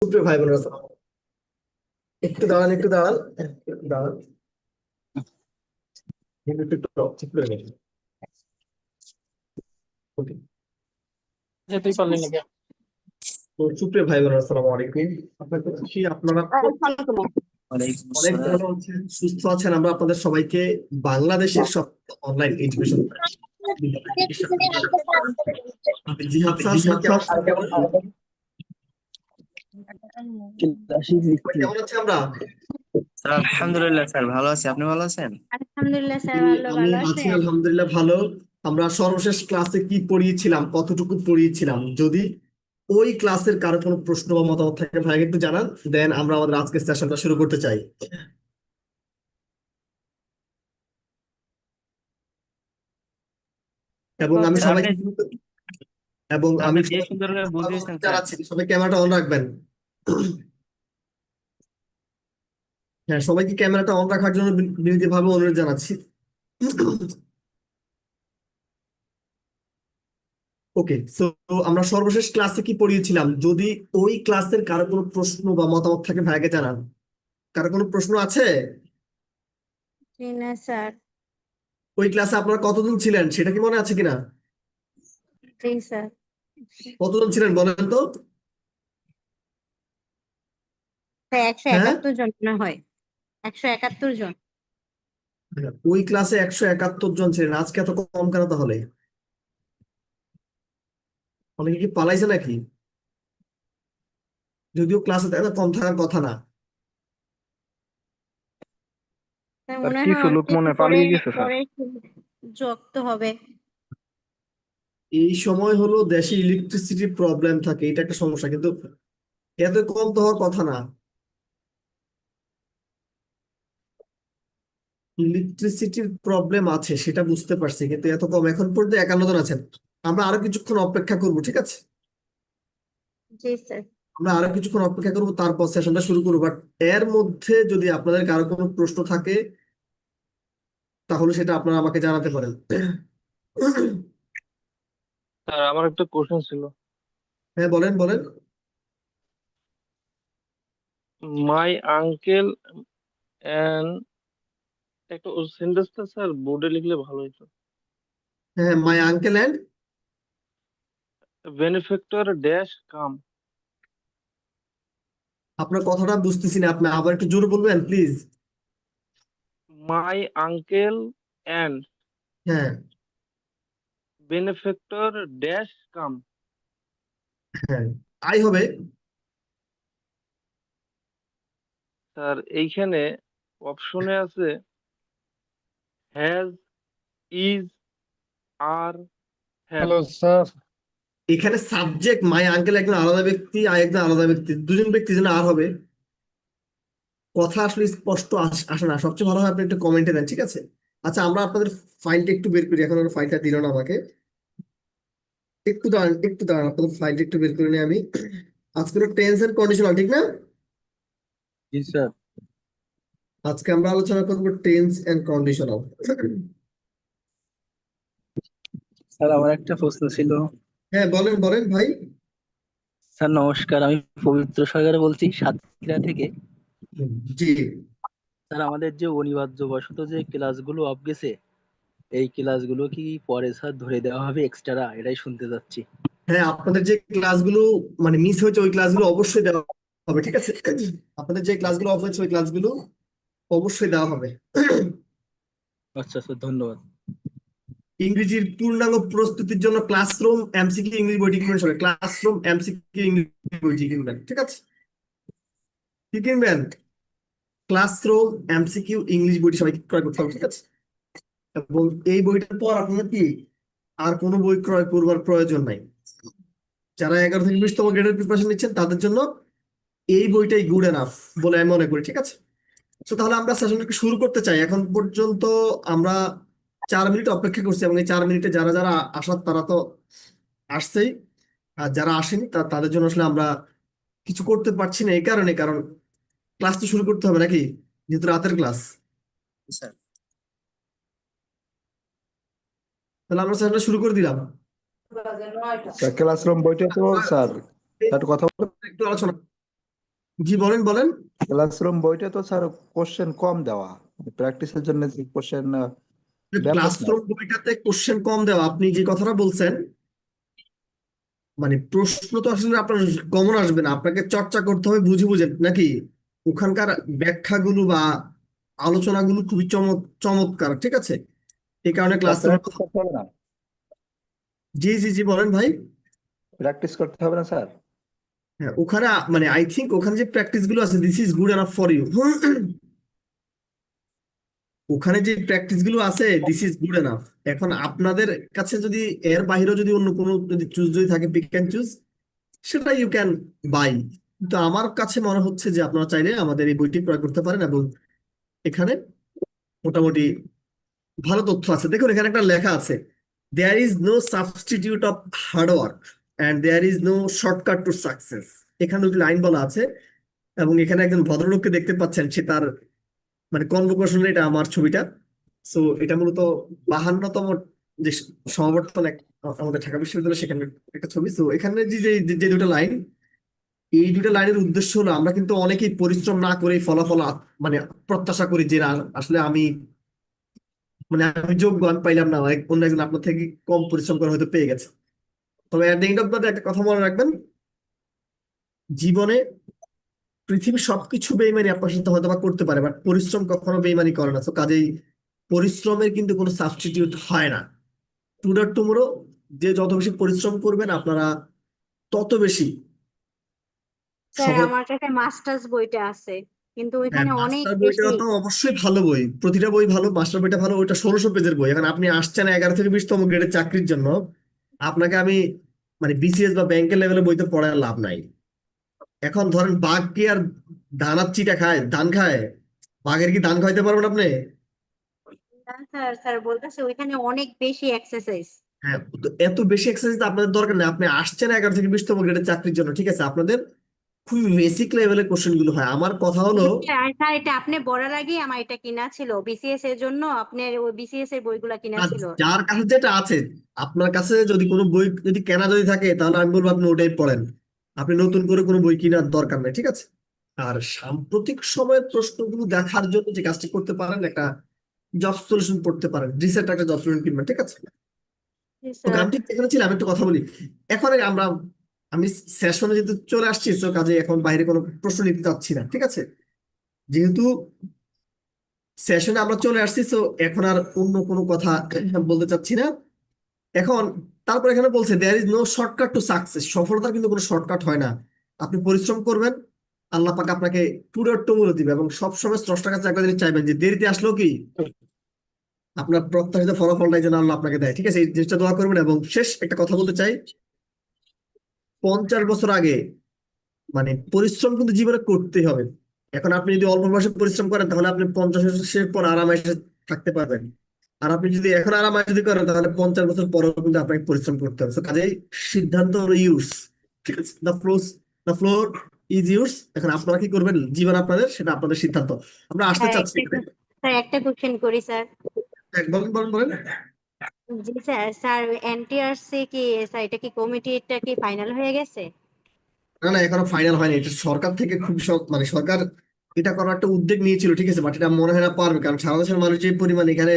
সুপ্রিয় ভাই বোনেরা, একটু দাঁড়ান, একটু দাঁড়ান, একটু দাঁড়ান। একটু একটু ঠিক করে নিন। ওকে। যেতেই পারলি না কেন? তো সুপ্রিয় ভাই বোনেরা, আসসালামু আলাইকুম। আপনাকে খুশি আপনারা ওয়ালাইকুম অনেক আসসালাম। ভালো আছেন, সুস্থ আছেন। আমরা আপনাদের সবাইকে বাংলাদেশের সব অনলাইন এডুকেশন বিদ্যালয় থেকে স্বাগত জানাচ্ছি। আপনি জিহাদ স্যার, স্যার কেমন আছেন? সবাই কেমন আছি আমরা? স্যার আলহামদুলিল্লাহ স্যার ভালো আছি, আপনি ভালো আছেন? আলহামদুলিল্লাহ স্যার, আমি ভালো আছি আছেন? আলহামদুলিল্লাহ ভালো। আমরা সর্বশেষ ক্লাসে কি পড়িয়েছিলাম, কতটুকু পড়িয়েছিলাম, যদি ওই ক্লাসের কারো কোনো প্রশ্ন বা মতামত থাকে ভাই একটু জানান, দেন আমরা আমাদের আজকের সেশনটা শুরু করতে চাই। এবং আমি স্যার আপনি সবাইকে এবং আমি যে সুন্দর করে বুঝিয়েছেন স্যার। জানাচ্ছি, সবাই ক্যামেরাটা অন রাখবেন। হ্যাঁ, সবাইকে ক্যামেরাটা অন রাখার জন্য বিনীতভাবে অনুরোধ জানাচ্ছি। ওকে, সো আমরা সর্বশেষ ক্লাসে কি পড়িয়েছিলাম, যদি ওই ক্লাসের কারো কোনো প্রশ্ন বা মতামত থাকে ভাইকে জানান। কারো কোনো প্রশ্ন আছে? জি না স্যার। ওই ক্লাসে আপনারা কতজন ছিলেন সেটা কি মনে আছে কিনা? জি স্যার। কতজন ছিলেন বলেন তো? স্যার, একশো হ্যাঁ, একাত্তর জন মনে হয়। 171 জন। ওই ক্লাসে 171 জন ছিলেন, আজকে এত কম কেন তাহলে? অনেকে কি পালাইছে নাকি? যদিও ক্লাসে এত কম থাকার কথা না। স্যার তার মনে হয় কিছু লোক অনেক মনে একটু হয় পরে পালিয়ে গেছে স্যার। পরে যুক্ত হবে। এই সময় হলো দেশে ইলেকট্রিসিটির প্রবলেম থাকে, এটা একটা সমস্যা, কিন্তু এত কম তো হওয়ার কথা না। ইলেকট্রিসিটির প্রবলেম আছে সেটা বুঝতে পারছি, কিন্তু এত কম, এখন পর্যন্ত 51 জন আছেন। আমরা আরো কিছুক্ষণ অপেক্ষা করবো, ঠিক আছে? জি স্যার। আমরা আরো কিছুক্ষণ অপেক্ষা করবো, তারপর সেশনটা শুরু করবো। বাট এর মধ্যে যদি আপনাদের কারো কোনো প্রশ্ন থাকে তাহলে সেটা আপনারা আমাকে জানাতে পারেন। স্যার আমার একটা কোশ্চেন ছিল। হ্যাঁ, বলেন বলেন। মাই আঙ্কেল এন্ড একটা সেন্টেন্সটা স্যার বোর্ডে লিখলে ভালো হতো। হ্যাঁ, my uncle and, benefactor dash come. আপনার কথাটা বুঝতেছি না, আপনি আবার একটু জোরে বলবেন প্লিজ। মাই আঙ্কেল এন্ড হ্যাঁ, বেনিফ্যাক্টর ড্যাশ কাম। হ্যাঁ, আই হবে। স্যার এইখানে অপশনে আছে has, is, are, have. Hello sir. এখানে সাবজেক্ট মাই আঙ্কেল একজন আলাদা ব্যক্তি আর একজন আলাদা ব্যক্তি, দুজন ব্যক্তি যেন আর হবে। কথা আসলে স্পষ্ট আসে না, সবচেয়ে ভালো হয় আপনি একটু কমেন্টে দেন, ঠিক আছে? আচ্ছা, আমরা আপনাদের ফাইলটা একটু বের করি, এখন ফাইলটা দিল না আমাকে। একটু দাঁড়ান, একটু দাঁড়ান, আপনাদের ফাইলটা একটু বের করে নিই আমি। আজকে টেন্স এন্ড কন্ডিশনাল, ঠিক না? জি স্যার। আজকে আমরা আলোচনা করবো টেন্স এন্ড কন্ডিশনাল। স্যার আমার একটা প্রশ্ন ছিল। হ্যাঁ, বলেন বলেন ভাই। স্যার নমস্কার, আমি পবিত্র সাগর বলছি সাতক্ষীরা থেকে। জি। স্যার আমাদের যে অনিবার্য বশত যে ক্লাসগুলো অফ গেছে, এই ক্লাসগুলো কি পরে স্যার ধরে দেওয়া হবে এক্সট্রা, এটাই শুনতে যাচ্ছি। হ্যাঁ, আপনাদের যে ক্লাসগুলো মানে মিস হয়েছে ওই ক্লাসগুলো অবশ্যই দেওয়া হবে, ঠিক আছে? আপনাদের যে ক্লাসগুলো অফ হয়েছে ওই ক্লাসগুলো অবশ্যই দেওয়া হবে। আচ্ছা স্যার, ধন্যবাদ। ইংরেজির পূর্ণাঙ্গ প্রস্তুতির জন্য ক্লাসরুম এমসিকিউ ইংলিশ বইটি কিনবেন, সবাই ক্লাসরুম এমসিকিউ ইংলিশ বইটি কিনবেন, ঠিক আছে? কি কিনবেন? ক্লাসরুম এমসিকিউ ইংলিশ বইটি সবাই ক্রয় করতে হবে, ঠিক আছে? এবং এই বইটার পর আপনার কি আর কোনো বই ক্রয় করবার প্রয়োজন নাই। যারা 11 থেকে 20তম গ্রেডের প্রিপারেশন নিচ্ছেন তাদের জন্য এই বইটাই গুড এনাফ বলে আমি মনে করি, ঠিক আছে? তো তাহলে আমরা সেশনটাকে শুরু করতে চাই। এখন পর্যন্ত আমরা 4 মিনিট অপেক্ষা করছি, এবং এই 4 মিনিটে যারা যারা আসার তারা তো আসছেই, আর যারা আসেনি তাদের জন্য আসলে আমরা কিছু করতে পারছি না, এই কারণে, কারণ ক্লাস তো শুরু করতে হবে নাকি, যেহেতু রাতের ক্লাস। স্যার তাহলে আমরা সেশনটা শুরু করে দিলাম। স্যার ক্লাসরুম বইটা তো স্যার একটু কথা বলুন। একটু আলোচনা জি বলেন বলেন। ক্লাসরুম বইটা তো স্যার কোশ্চেন কম দেওয়া, প্র্যাকটিসের জন্য কোশ্চেন ব্যাপক না। ক্লাসরুম বইটাতে কোশ্চেন কম দেওয়া, আপনি যে কথাটা বলছেন, মানে প্রশ্ন তো আসলে আপনার কমন আসবে না, আপনাকে চর্চা করতে হবে বুঝে বুঝে নাকি। ওখানকার ব্যাখ্যাগুলো বা আলোচনাগুলো খুবই চমৎকার, ঠিক আছে। এই কারণে ক্লাসরুম। প্র্যাকটিস করতে হবে না? জি জি জি বলেন ভাই। প্র্যাকটিস করতে হবে না স্যার? হ্যাঁ, ওখানে মানে আই থিঙ্ক ওখানে যে প্র্যাকটিস গুলো আছে, this is good enough for you. ওখানে যে প্র্যাকটিস গুলো আছে, দিস ইজ গুড এনাফ। এখন আপনাদের কাছে যদি এর বাইরেও যদি অন্য কোনো যদি চুজ যদি থাকে, পিক ক্যান চুজ, সেটা ইউ ক্যান বাই। তো আমার কাছে মনে হচ্ছে যে আপনারা চাইলে আমাদের এই বইটি ক্রয় করতে পারেন, এবং এখানে মোটামুটি ভালো তথ্য আছে। দেখুন এখানে একটা লেখা আছে, there is no substitute of hard work and there is no shortcut to success. এখানে দুটি লাইন বলা আছে, এবং এখানে একজন ভদ্রলোককে দেখতে পাচ্ছেন, সে তার মানে কনভোকেশনের, এটা আমার ছবিটা। সো এটা মূলত 52তম যে সমাবর্তন আমাদের ঢাকা বিশ্ববিদ্যালয়, সেখানে একটা ছবি। সো এখানে যে যে যে দুটো লাইন, এই দুটো লাইনের উদ্দেশ্য হলো, আমরা কিন্তু অনেকেই পরিশ্রম না করে ফলাফল মানে প্রত্যাশা করি যে না, আসলে আমি যোগ্য, আমি পাইলাম না, অন্য একজন আপনার থেকে কম পরিশ্রম করে হয়তো পেয়ে গেছে। তবে at the end of the day একটা কথা মনে রাখবেন, জীবনে পৃথিবীর সবকিছু বেইমানি আপনার সাথে হয়তো বা করতে পারে, বাট পরিশ্রম কখনো বেইমানি করে না। তো কাজেই পরিশ্রমের কিন্তু কোনো সাবস্টিটিউট হয় না। টুডে টুমোরো, যে যত বেশি পরিশ্রম করবেন আপনারা, তত বেশি স্যার সফল। আমার কাছে মাস্টার্স বইটা আছে, কিন্তু হ্যাঁ, ওইখানে অনেক মাস্টার বইটা বেশি। তো অবশ্যই ভালো বই, প্রতিটা বই ভালো, মাস্টার বইটা ভালো। ওইটা 1600 পেজের বই। এখন আপনি আসছেন 11 থেকে 20তম গ্রেডের চাকরির জন্য, আপনাকে আমি মানে বিসিএস বা ব্যাংকের লেভেলে বই তো পড়ার লাভ নাই। এখন ধরেন বাঘ কি আর ধানার চিটা খায়, ধান খায়? বাঘের কি ধান খাইতে পারবেন আপনি? না স্যার, স্যার বলতেছে ওইখানে অনেক বেশি এক্সারসাইজ। হ্যাঁ, তো এত বেশি এক্সারসাইজ আপনাদের দরকার নেই। আপনি আসছেন 11 থেকে 20তম গ্রেডের চাকরির জন্য, ঠিক আছে। আপনাদের খুবই বেসিক লেভেলের কোশ্চেন গুলো হয়। আমার কথা হলো, আর স্যার এটা আপনি বলার আগে আমার এটা কিনা ছিল, বিসিএস এর জন্য আপনার ওই বিসিএস এর বইগুলা কিনা আর ছিল। যার কাছে যেটা আছে, আপনার কাছে যদি কোনো বই যদি কেনা যদি থাকে, তাহলে আমি বলবো আপনি ওটাই পড়েন। আপনি নতুন করে কোনো বই কেনার দরকার নেই, ঠিক আছে। আর সাম্প্রতিক সময়ের প্রশ্নগুলো দেখার জন্য যে কাজটি করতে পারেন, একটা জব সলিউশন পড়তে পারেন, রিসেন্ট একটা জব সলিউশন কিনবেন, ঠিক আছে। জি ওকে, স্যার। আমি ঠিক এখানে ছিলাম, একটু কথা বলি। এখন আমি সেশনে যেহেতু চলে আসছি, তো কাজে এখন বাইরে কোনো প্রশ্ন নিতে চাচ্ছি না, ঠিক আছে। যেহেতু সেশনে আমরা চলে আসছি, তো এখন আর অন্য কোনো কথা বলতে চাচ্ছি না। এখন তারপর এখানে বলছে, there is no shortcut to success. সফলতার কিন্তু কোনো শর্টকাট হয় না। আপনি পরিশ্রম করবেন, আল্লাহ পাক আপনাকে পুরো টুমুরে দিবে, এবং সবসময় স্রষ্টার কাছে একটা জিনিস চাইবেন, যে দেরিতে আসলেও কি আপনার প্রত্যাশিত ফলাফলটাই যেন আল্লাহ আপনাকে দেয়, ঠিক আছে। এই জিনিসটা দোয়া করবেন। এবং শেষ একটা কথা বলতে চাই, 50 বছর আগে মানে পরিশ্রম কিন্তু জীবনে করতেই হবে। এখন আপনি যদি অল্প বয়সে পরিশ্রম করেন, তাহলে আপনি 50 বছরের পর আরামে থাকতে পারবেন। আর আপনি যদি এখন আরামে যদি করেন, তাহলে 50 বছর পরও কিন্তু আপনাকে পরিশ্রম করতে হবে। So, কাজেই সিদ্ধান্ত হলো ইউর্স, ঠিক আছে। The floor is yours. এখন আপনারা কি করবেন, জীবন আপনাদের, সেটা আপনাদের সিদ্ধান্ত। আমরা আসতে স্যার চাচ্ছি একটা এখানে। স্যার একটা কোশ্চেন করি স্যার। বলেন বলেন বলেন। জি স্যার, স্যার এনটিআরসি কি, স্যার এটা কি কমিটিটা কি ফাইনাল হয়ে গেছে? না না, এখনো ফাইনাল হয়নি। এটা সরকার থেকে খুব মানে সরকার এটা করার একটা উদ্যোগ নিয়েছিল, ঠিক আছে, বাট এটা মনে হয় না পারবে, কারণ সারা দেশের মানুষ যে পরিমাণ এখানে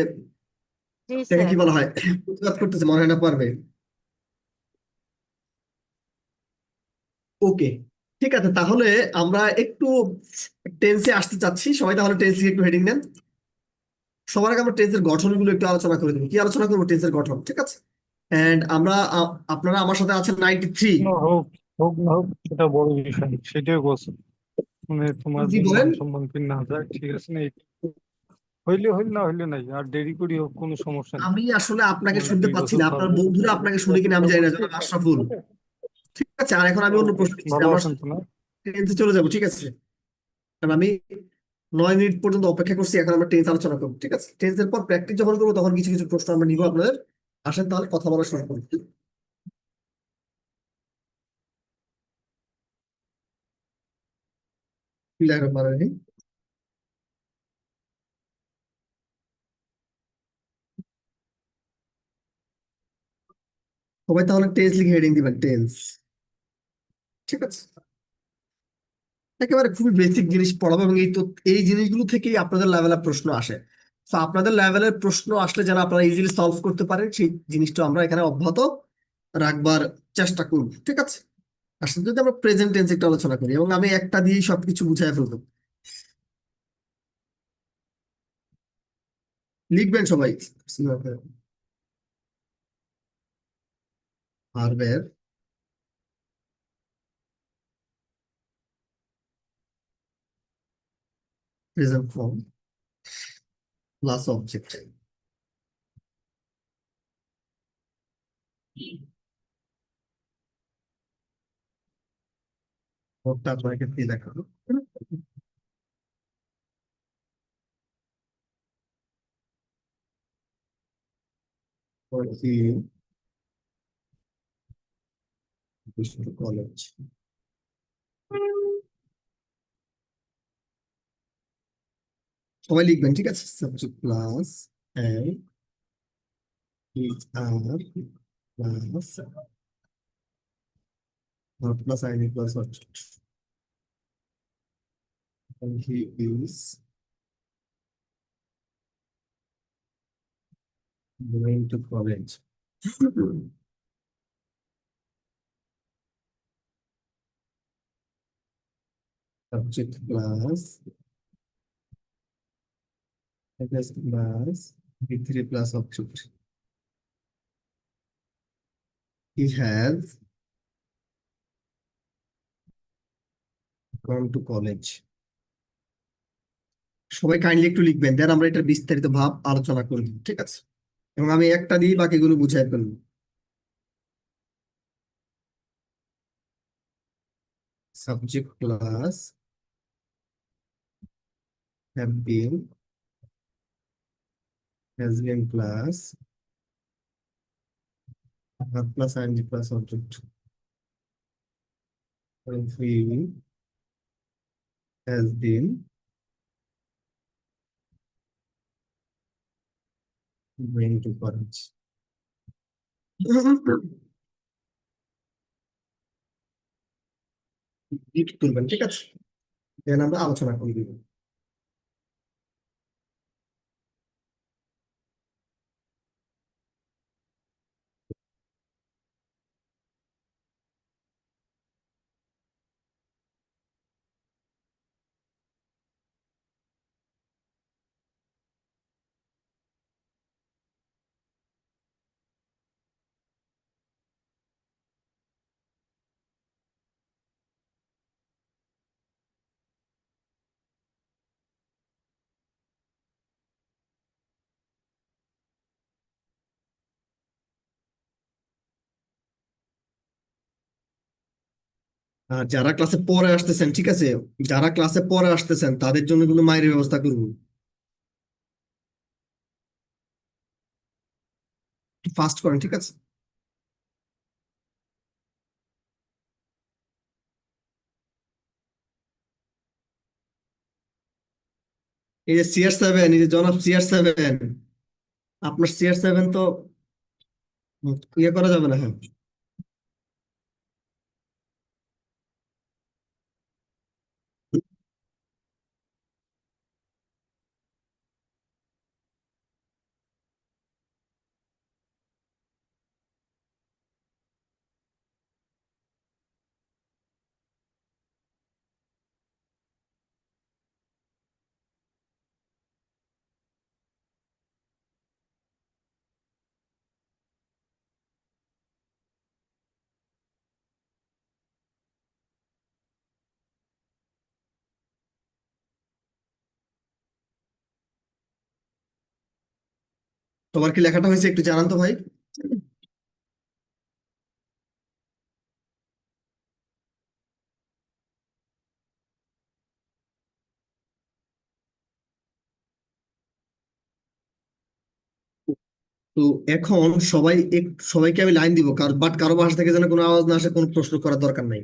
জি এটাকে স্যার। কি বলা হয়, প্রতিবাদ করতেছে, মনে হয় না পারবে। ওকে, ঠিক আছে, তাহলে আমরা একটু টেন্সে আসতে চাচ্ছি সবাই। তাহলে টেন্স একটু হেডিং দেন। সবার আগে আমরা টেন্সের গঠনগুলো একটু আলোচনা করে দেবো। কি আলোচনা করবো? টেন্সের গঠন, ঠিক আছে। এন্ড আপনারা আমার সাথে আছেন 93। না হোক, হোক না হোক সেটা বড় বিষয় না, সেটাই বলছি। মানে তোমার জি যে বলেন। মান সম্মান না যায়, ঠিক আছে না? হইলে হইল, না হইলে নাই, আর দেরি করি হোক কোনো সমস্যা নেই। আমি আসলে আপনাকে মানে শুনতে 2 পাচ্ছি বছর না, পার আপনার বছর বন্ধুরা ধরে আপনাকে শুনে কিনা অপেক্ষা আমি জানি না, করছি। জনাব আশরাফুল। ঠিক আছে, আর এখন আমি তো অন্য প্রশ্ন দিচ্ছি, ভালো আমরা আছেন তো না? টেন্সে চলে যাবো, ঠিক আছে। কারণ আমি 9 মিনিট পর্যন্ত অপেক্ষা করছি, এখন আমরা টেন্স আলোচনা করবো, ঠিক আছে। টেন্সের পর প্র্যাকটিস যখন করবো, তখন কিছু কিছু প্রশ্ন আমরা নিবো আপনাদের। আসেন তাহলে কথা বলা শুরু করি। বিসমিল্লাহির রহমানির রহিম। সবাই তাহলে টেন্স লিখে হেডিং দিবেন, টেন্স, ঠিক আছে। একেবারে খুবই বেসিক জিনিস পড়াবো, এবং এই জিনিসগুলো থেকেই আপনাদের লেভেলের প্রশ্ন আসে। তো আপনাদের লেভেলের প্রশ্ন আসলে যেন আপনারা ইজিলি সলভ করতে পারেন, সেই জিনিসটা আমরা এখানে অব্যাহত রাখবার চেষ্টা করব, ঠিক আছে? আসলে যদি আমরা প্রেজেন্ট টেন্স একটু আলোচনা করি, এবং আমি একটা দিয়েই সবকিছু বুঝাই ফেলবো। লিখবেন সবাই ভার্বের প্রেজেন্ট ফর্ম প্লাস অবজেক্ট। নোটটা আপনাকে দিয়ে দেখাবো। কলেজ সবাই লিখবেন, ঠিক আছে? Subject plus am is are plus not plus id plus object, and he is going to college. Subject plus plus b3 plus object. He has gone to college. সবাই kindly একটু লিখবেন, দেন আমরা এটা বিস্তারিত ভাব আলোচনা করব, ঠিক আছে? এবং আমি একটা দিয়ে বাকিগুলো বুঝাই ফেলবো। Subject plus have been, has been plus verb plus ing plus object. And we has been going to college. Read করবেন, ঠিক আছে? দেন আমরা আলোচনা করব। আর যারা ক্লাসে পরে আসতেছেন, ঠিক আছে, যারা ক্লাসে পরে আসতেছেন তাদের জন্য কিন্তু মায়ের ব্যবস্থা করব। ফাস্ট করেন, ঠিক আছে? এই যে CR7, এই যে জনাব CR7, আপনার CR7 তো ইয়ে করা যাবে না। হ্যাঁ, তোমার কি লেখাটা হয়েছে একটু জানান তো ভাই। তো এখন সবাইকে আমি লাইন দিব, কারো বাসা থেকে যেন কোনো আওয়াজ না আসে, কোনো প্রশ্ন করার দরকার নাই।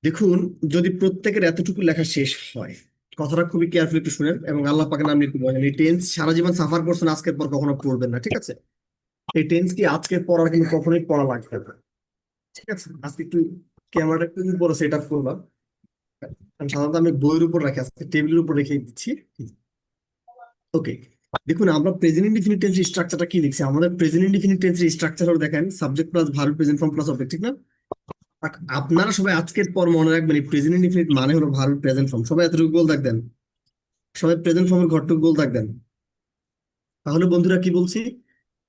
দেখুন, যদি প্রত্যেকের এতটুকু লেখা শেষ হয়, কথাটা খুবই কেয়ারফুলি একটু শুনেন, এবং আল্লাহ পাকের নাম নিয়ে বলেন, এই টেন্স সারা জীবন সাফার করছেন, আজকের পর কখনো পড়বেন না, ঠিক আছে? এই টেন্স কি আজকের পর আর কিন্তু কখনোই পড়া লাগবে না, ঠিক আছে? আজকে একটু ক্যামেরাটা একটু উপরে সেট আপ করলাম, কারণ সাধারণত আমি বইয়ের উপর রাখি, আজকে টেবিলের উপর রেখে দিচ্ছি। ওকে, দেখুন আমরা প্রেজেন্ট ইনডিফিনিট টেন্সের স্ট্রাকচারটা কি লিখছি। আমাদের প্রেজেন্ট ইনডিফিনিট টেন্সের স্ট্রাকচার হলো দেখেন subject plus verb present form plus object, ঠিক না? আপনারা সবাই আজকের পর মনে রাখবেন এই প্রেজেন্ট ইনডিফিনিট মানে হলো ভার্ব প্রেজেন্ট ফর্ম। সবাই এতটুকু গোল থাকবেন, সবাই প্রেজেন্ট ফর্মের ঘরটুকু গোল থাকবেন। তাহলে বন্ধুরা কি বলছি,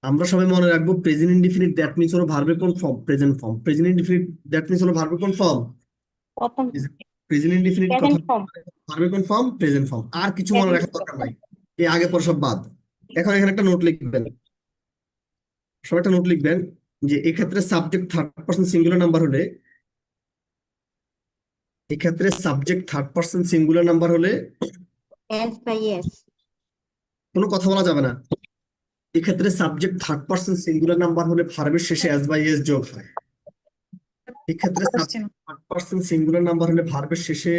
আমরা সবাই মনে রাখবো প্রেজেন্ট ইনডিফিনিট দ্যাট মিন্স হলো ভার্বের কোন form? Present form. Present indefinite that means হলো ভার্বের কোন ফর্ম? প্রথম প্রেজেন্ট ইনডিফিনিট কথা প্রেজেন্ট ফর্ম। ভার্বের কোন ফর্ম? Present form. আর কিছু মনে রাখার দরকার নাই, এই আগে পর সব বাদ। এখন এখানে একটা নোট লিখবেন, সবাই একটা নোট লিখবেন যে এক্ষেত্রে subject third person singular number হলে, এক্ষেত্রে subject third person singular number হলে এস বাই এস। কোনো কথা বলা যাবে না। এক্ষেত্রে subject third person singular number হলে ভার্বের শেষে এস বাই এস যোগ হয়। এক্ষেত্রে subject third person singular number হলে ভার্বের শেষে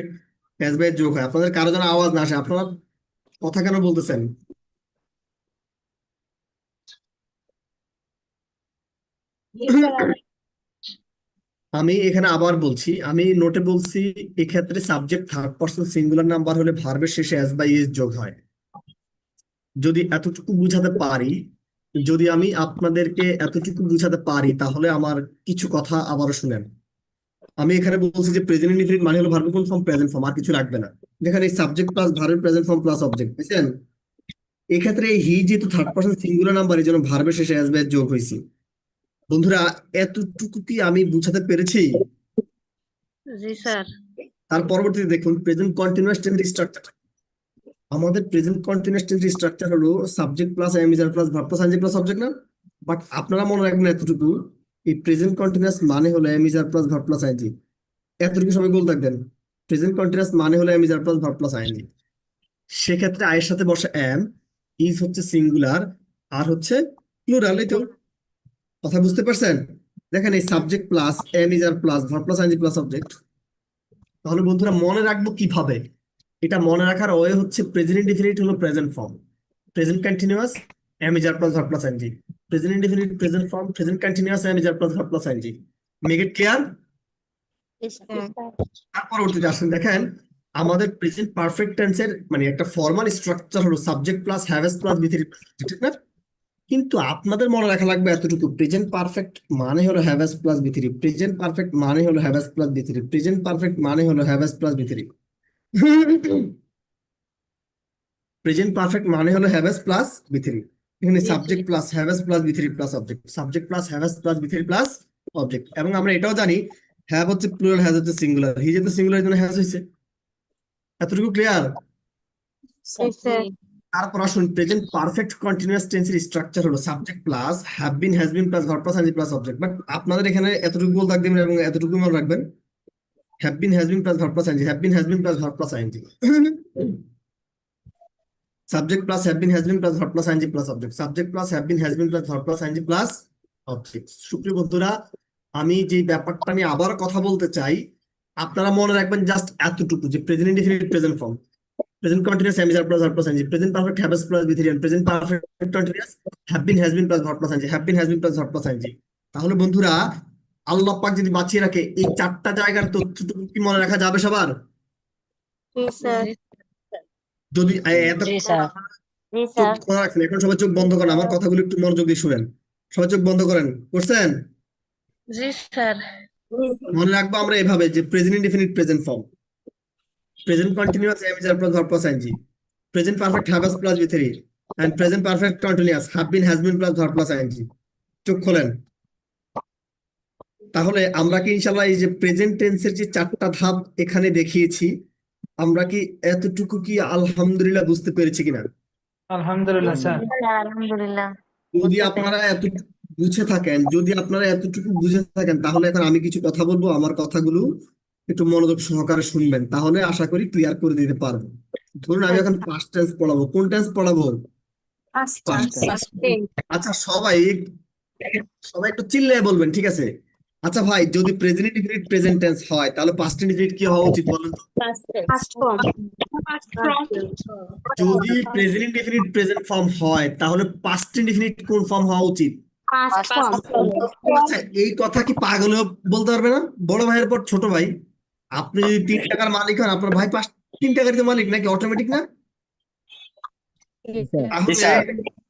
এস বাই এস যোগ হয়। আপনাদের কারো যেন আওয়াজ না আসে, আপনারা কথা কেন বলতেছেন? আমি এখানে আবার বলছি, আমি নোটে বলছি এক্ষেত্রে subject third person singular number হলে ভার্বের শেষে এস বাই এস যোগ হয়। যদি এতটুকু বুঝাতে পারি, যদি আমি আপনাদেরকে এতটুকু বুঝাতে পারি, তাহলে আমার কিছু কথা আবারও শুনেন। আমি এখানে বলছি যে প্রেজেন্ট ইনডিফিনিট মানে হলো ভার্বের কোন ফর্ম? প্রেজেন্ট ফর্ম, আর কিছু রাখবে না। যেখানে সাবজেক্ট প্লাস ভার্বের প্রেজেন্ট ফর্ম প্লাস অবজেক্ট, বুঝছেন? এক্ষেত্রে এই হি যেহেতু থার্ড পারসন সিঙ্গুলার নাম্বার, এই জন্য ভার্বের শেষে এস বাই এস যোগ হয়েছে। বন্ধুরা এতটুকু কি আমি বুঝাতে পেরেছি? জি স্যার। তার পরবর্তীতে দেখুন প্রেজেন্ট কন্টিনিউয়াস টেন্সের স্ট্রাকচার। আমাদের প্রেজেন্ট কন্টিনিউয়াস টেন্সের স্ট্রাকচার হলো subject plus am is are plus verb plus ING plus object না? বাট আপনারা মনে রাখবেন এতটুকু, এই প্রেজেন্ট কন্টিনিউয়াস মানে হলো am is are plus verb plus ING. এতটুকু সবাই গোল থাকবেন। প্রেজেন্ট কন্টিনিউয়াস মানে হলো am is are plus verb plus ING. সেক্ষেত্রে আয়ের সাথে বসে এম, ইজ হচ্ছে সিঙ্গুলার, আর হচ্ছে প্লুরাল। এই তো কথা বুঝতে পারছেন? দেখেন এই subject plus am is are plus verb plus ING plus object. তাহলে বন্ধুরা মনে রাখবো কিভাবে? এটা মনে রাখার ওয়ে হচ্ছে প্রেজেন্ট ইনডিফিনিট হলো present form, present continuous am is are plus verb plus ING, present indefinite present form, present continuous am is are plus verb plus ING. Make it clear? তার পরবর্তীতে আসেন, দেখেন আমাদের প্রেজেন্ট পারফেক্ট টেন্সের মানে একটা ফর্মাল স্ট্রাকচার হলো subject plus have plus B three, ঠিক না? কিন্তু আপনাদের মনে রাখা লাগবে এতটুকু, প্রেজেন্ট পারফেক্ট মানে হলো have plus B three, present perfect মানে হলো have plus B three, present perfect মানে হলো have plus B three. Present perfect মানে হলো হ্যাভ প্লাস বি থ্রি। এখানে subject plus have plus B three plus object, subject plus have plus B three plus object. এবং আমরা এটাও জানি have হচ্ছে প্লুরাল, হ্যাজ হচ্ছে সিঙ্গুলার, হি যেহেতু সিঙ্গুলার এর জন্য হ্যাজ হয়েছে। এতটুকু ক্লিয়ার? তারপর আসুন প্রেজেন্ট পারফেক্ট কন্টিনিউয়াস টেন্সের স্ট্রাকচার হলো subject plus have been, has been plus verb plus ING plus object. But আপনাদের এখানে এতটুকু গোল থাকবে এবং এতটুকু মনে রাখবেন, have been, has been plus verb plus ING, have been, has been plus verb plus ING. Subject plus have been, has been plus verb plus ING plus object, subject plus have been, has been plus verb plus ING plus object. সুপ্রিয় বন্ধুরা, আমি যে ব্যাপারটা নিয়ে আবার কথা বলতে চাই, আপনারা মনে রাখবেন জাস্ট এতটুকু যে present indefinite present form, present continuous am is are plus verb plus ING, present perfect have plus B three, present perfect continuous have been, has been plus verb plus ING, have been, has been plus verb plus ING. তাহলে বন্ধুরা আল্লাহ পাক যদি বাঁচিয়ে রাখে এই চারটা জায়গার তথ্যটুকু কি মনে রাখা যাবে সবার? যদি এত চোখ খোলা রাখছেন, এখন সবাই চোখ বন্ধ করেন, আমার কথাগুলো একটু মনোযোগ দিয়ে শুনেন। সবাই চোখ বন্ধ করেন, করছেন? জি স্যার। মনে রাখবো আমরা এভাবে যে present indefinite present form, present continuous am is are plus verb plus ING, present perfect have plus B three, and present perfect continuous have been, has been plus verb plus ING. চোখ খোলেন। তাহলে আমরা কি ইনশাআল্লাহ এই যে প্রেজেন্ট টেন্সের যে চারটা ধাপ এখানে দেখিয়েছি, আমরা কি এতটুকু কি আলহামদুলিল্লাহ বুঝতে পেরেছি কিনা? আলহামদুলিল্লাহ স্যার। আলহামদুলিল্লাহ। যদি আপনারা এতটুকু বুঝে থাকেন, যদি আপনারা এতটুকু বুঝে থাকেন, তাহলে এখন আমি কিছু কথা বলবো, আমার কথাগুলো একটু মনোযোগ সহকারে শুনবেন, তাহলে আশা করি ক্লিয়ার করে দিতে পারবো। ধরুন আমি এখন পাস্ট টেন্স পড়াবো, কোন টেন্স পড়াবো? আচ্ছা সবাই একটু চিল্লায় বলবেন, ঠিক আছে? আচ্ছা ভাই, যদি প্রেজেন্ট ইনডিফিনিট প্রেজেন্ট টেন্স হয় তাহলে পাস্ট ইনডিফিনিট কি হওয়া উচিত বলেন তো? যদি প্রেজেন্ট ইনডিফিনিট প্রেজেন্ট ফর্ম হয় তাহলে পাস্ট ইনডিফিনিট কোন ফর্ম হওয়া উচিত? আচ্ছা এই কথা কি পাগলেও বলতে পারবে না? বড় ভাইয়ের পর ছোট ভাই, আপনি যদি 3 টাকার মালিক হন, আপনার ভাই 3 টাকার তো মালিক নাকি, অটোমেটিক না? জি তাহলে স্যার।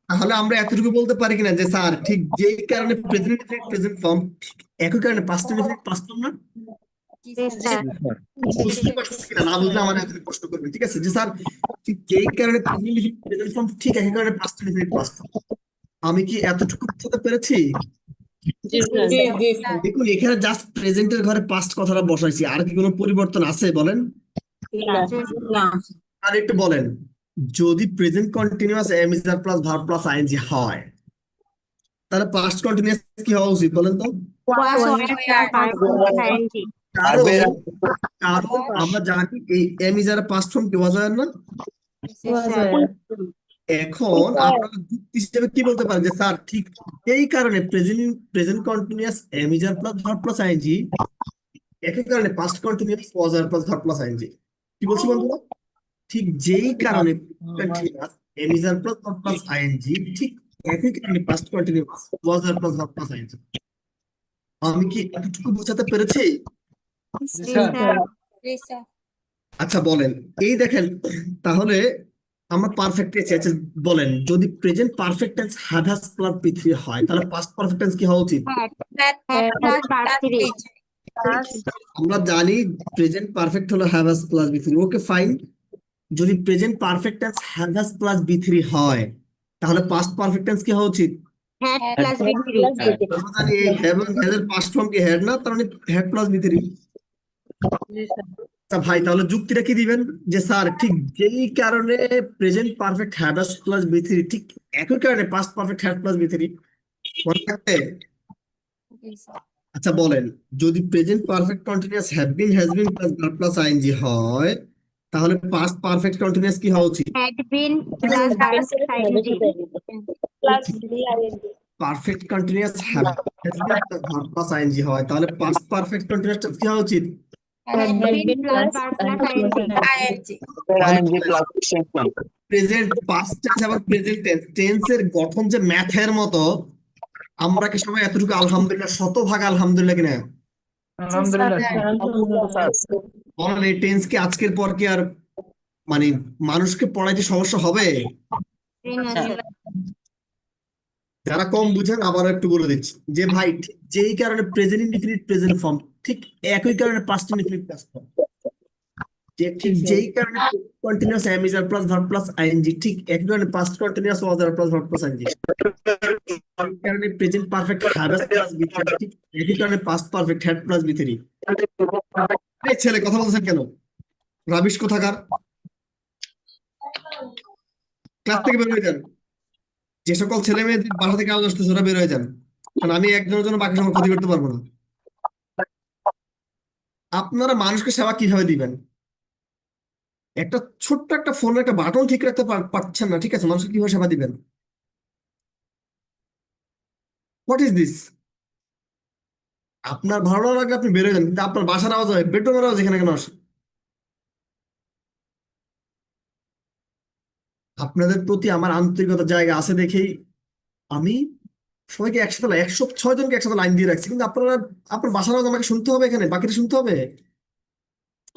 তাহলে আমরা এতটুকু বলতে পারি কিনা যে স্যার ঠিক যেই কারণে প্রেজেন্ট ইনফিনিট প্রেজেন্ট ফর্ম, ঠিক একই কারণে পাস্ট ইনফিনিট পাস্ট ফর্ম না? জি স্যার। বুঝতে পারছি কিনা, না বুঝলে আমার এতটুকু প্রশ্ন করবেন, ঠিক আছে? যে স্যার ঠিক যেই কারণে প্রেজেন্ট ইনফিনিট প্রেজেন্ট ফর্ম, ঠিক একই কারণে পাস্ট ইনফিনিট পাস্ট ফর্ম। আমি কি এতটুকু বুঝতে পেরেছি? দেখুন এখানে জাস্ট প্রেজেন্টের ঘরে পাস্ট কথাটা বসাইছি, আর কি কোনো পরিবর্তন আছে বলেন? আর একটু বলেন, যদি present continuous am is are plus verb plus ING হয়, তাহলে পাস্ট কন্টিনিউয়াস কি হওয়া উচিত বলেন তো? কারণ কারণ আমরা জানি এই am is are past form কি বোঝা যায় না? এখন আপনারা যুক্তি হিসেবে কি বলতে পারেন যে স্যার ঠিক এই কারণে present continuous am is are plus verb plus ING, একই কারণে past continuous was are plus verb plus ING. কি বলছি বন্ধুরা? ঠিক যেই কারণে continuous am is are plus verb plus ING, ঠিক একই কারণে past continuous was are plus verb plus ING. আমি কি এতটুকু বোঝাতে পেরেছি? আচ্ছা বলেন, এই দেখেন, তাহলে আমরা পারফেক্ট টেন্স আছে, বলেন যদি present perfect tense have has plus বি3 হয়, তাহলে পাস্ট পারফেক্ট টেন্স কি হওয়া উচিত? আমরা জানি প্রেজেন্ট পারফেক্ট হলো হ্যাভ হ্যাজ প্লাস বি3, ওকে ফাইন। যদি present perfect tense have has plus বি3 হয়, তাহলে পাস্ট পারফেক্ট টেন্স কি হওয়া উচিত? আমরা জানি এই হ্যাভ এবং হ্যাজ এর পাস্ট ফর্ম কি হ্যাড না, তার মানে হ্যাড প্লাস বি3। আচ্ছা ভাই, তাহলে যুক্তিটা কি দিবেন? যে স্যার ঠিক যেই কারণে প্রেজেন্ট পারফেক্ট হ্যাভ প্লাস বি3, ঠিক একই কারণে পাস্ট পারফেক্ট হ্যাভ প্লাস বি3 মনে থাকবে? আচ্ছা বলেন, যদি present perfect continuous have been has been plus verb plus ING হয়, তাহলে পাস্ট পারফেক্ট কন্টিনিউয়াস কি হওয়া উচিত? Perfect continuous have has been plus verb plus ING হয়, তাহলে পাস্ট পারফেক্ট কন্টিনিউয়াস কি হওয়া উচিত? প্রেজেন্ট পাস্ট টেন্স এবং প্রেজেন্ট টেন্স, টেন্সের গঠন যে ম্যাথের মতো, আমরা কি সবাই এতটুকু আলহামদুলিল্লাহ, শতভাগ আলহামদুলিল্লাহ কিনা? বলেন এই টেন্স কি আজকের পর কি আর মানে মানুষকে পড়াইতে সমস্যা হবে? যারা কম বুঝেন আবার একটু বলে দিচ্ছি যে ভাই ঠিক যেই কারণে প্রেজেন্ট ইনডিফিনিট প্রেজেন্ট ফর্ম, ঠিক একই কারণে পাস্ট ইনডিফিনিট পাস্ট ফর্ম, যে ঠিক যেই কারণে continuous am is are plus verb plus ING, ঠিক একই কারণে past continuous was are plus verb plus ING, এই কারণে প্রেজেন্ট পারফেক্ট হ্যাভ প্লাস বি3, ঠিক একই কারণে পাস্ট পারফেক্ট হ্যাড প্লাস বি3। এই ছেলে কথা বলছেন কেন? রাবিশ কোথাকার, ক্লাস থেকে বের হয়ে যান। যে সকল ছেলে মেয়েদের বাসা থেকে আওয়াজ আসতেছে ওরা বের হয়ে যান, কারণ আমি একজনের জন্য বাকি সময় ক্ষতি করতে পারবো না। আপনারা মানুষকে সেবা কিভাবে দিবেন? একটা ছোট্ট একটা ফোনের একটা বাটন ঠিক রাখতে পারছেন না, ঠিক আছে, মানুষকে কিভাবে সেবা দিবেন? What is this? আপনার ভালো না লাগলে আপনি বের হয়ে যান, কিন্তু আপনার বাসার আওয়াজ হয়, বেডরুমের আওয়াজ এখানে কেন আসে? আপনাদের প্রতি আমার আন্তরিকতার জায়গা আছে দেখেই আমি সবাইকে একসাথে 106 জনকে একসাথে লাইন দিয়ে রাখছি, কিন্তু আপনারা আপনার বাসার আওয়াজ আমাকে শুনতে হবে, এখানে বাকিটা শুনতে হবে?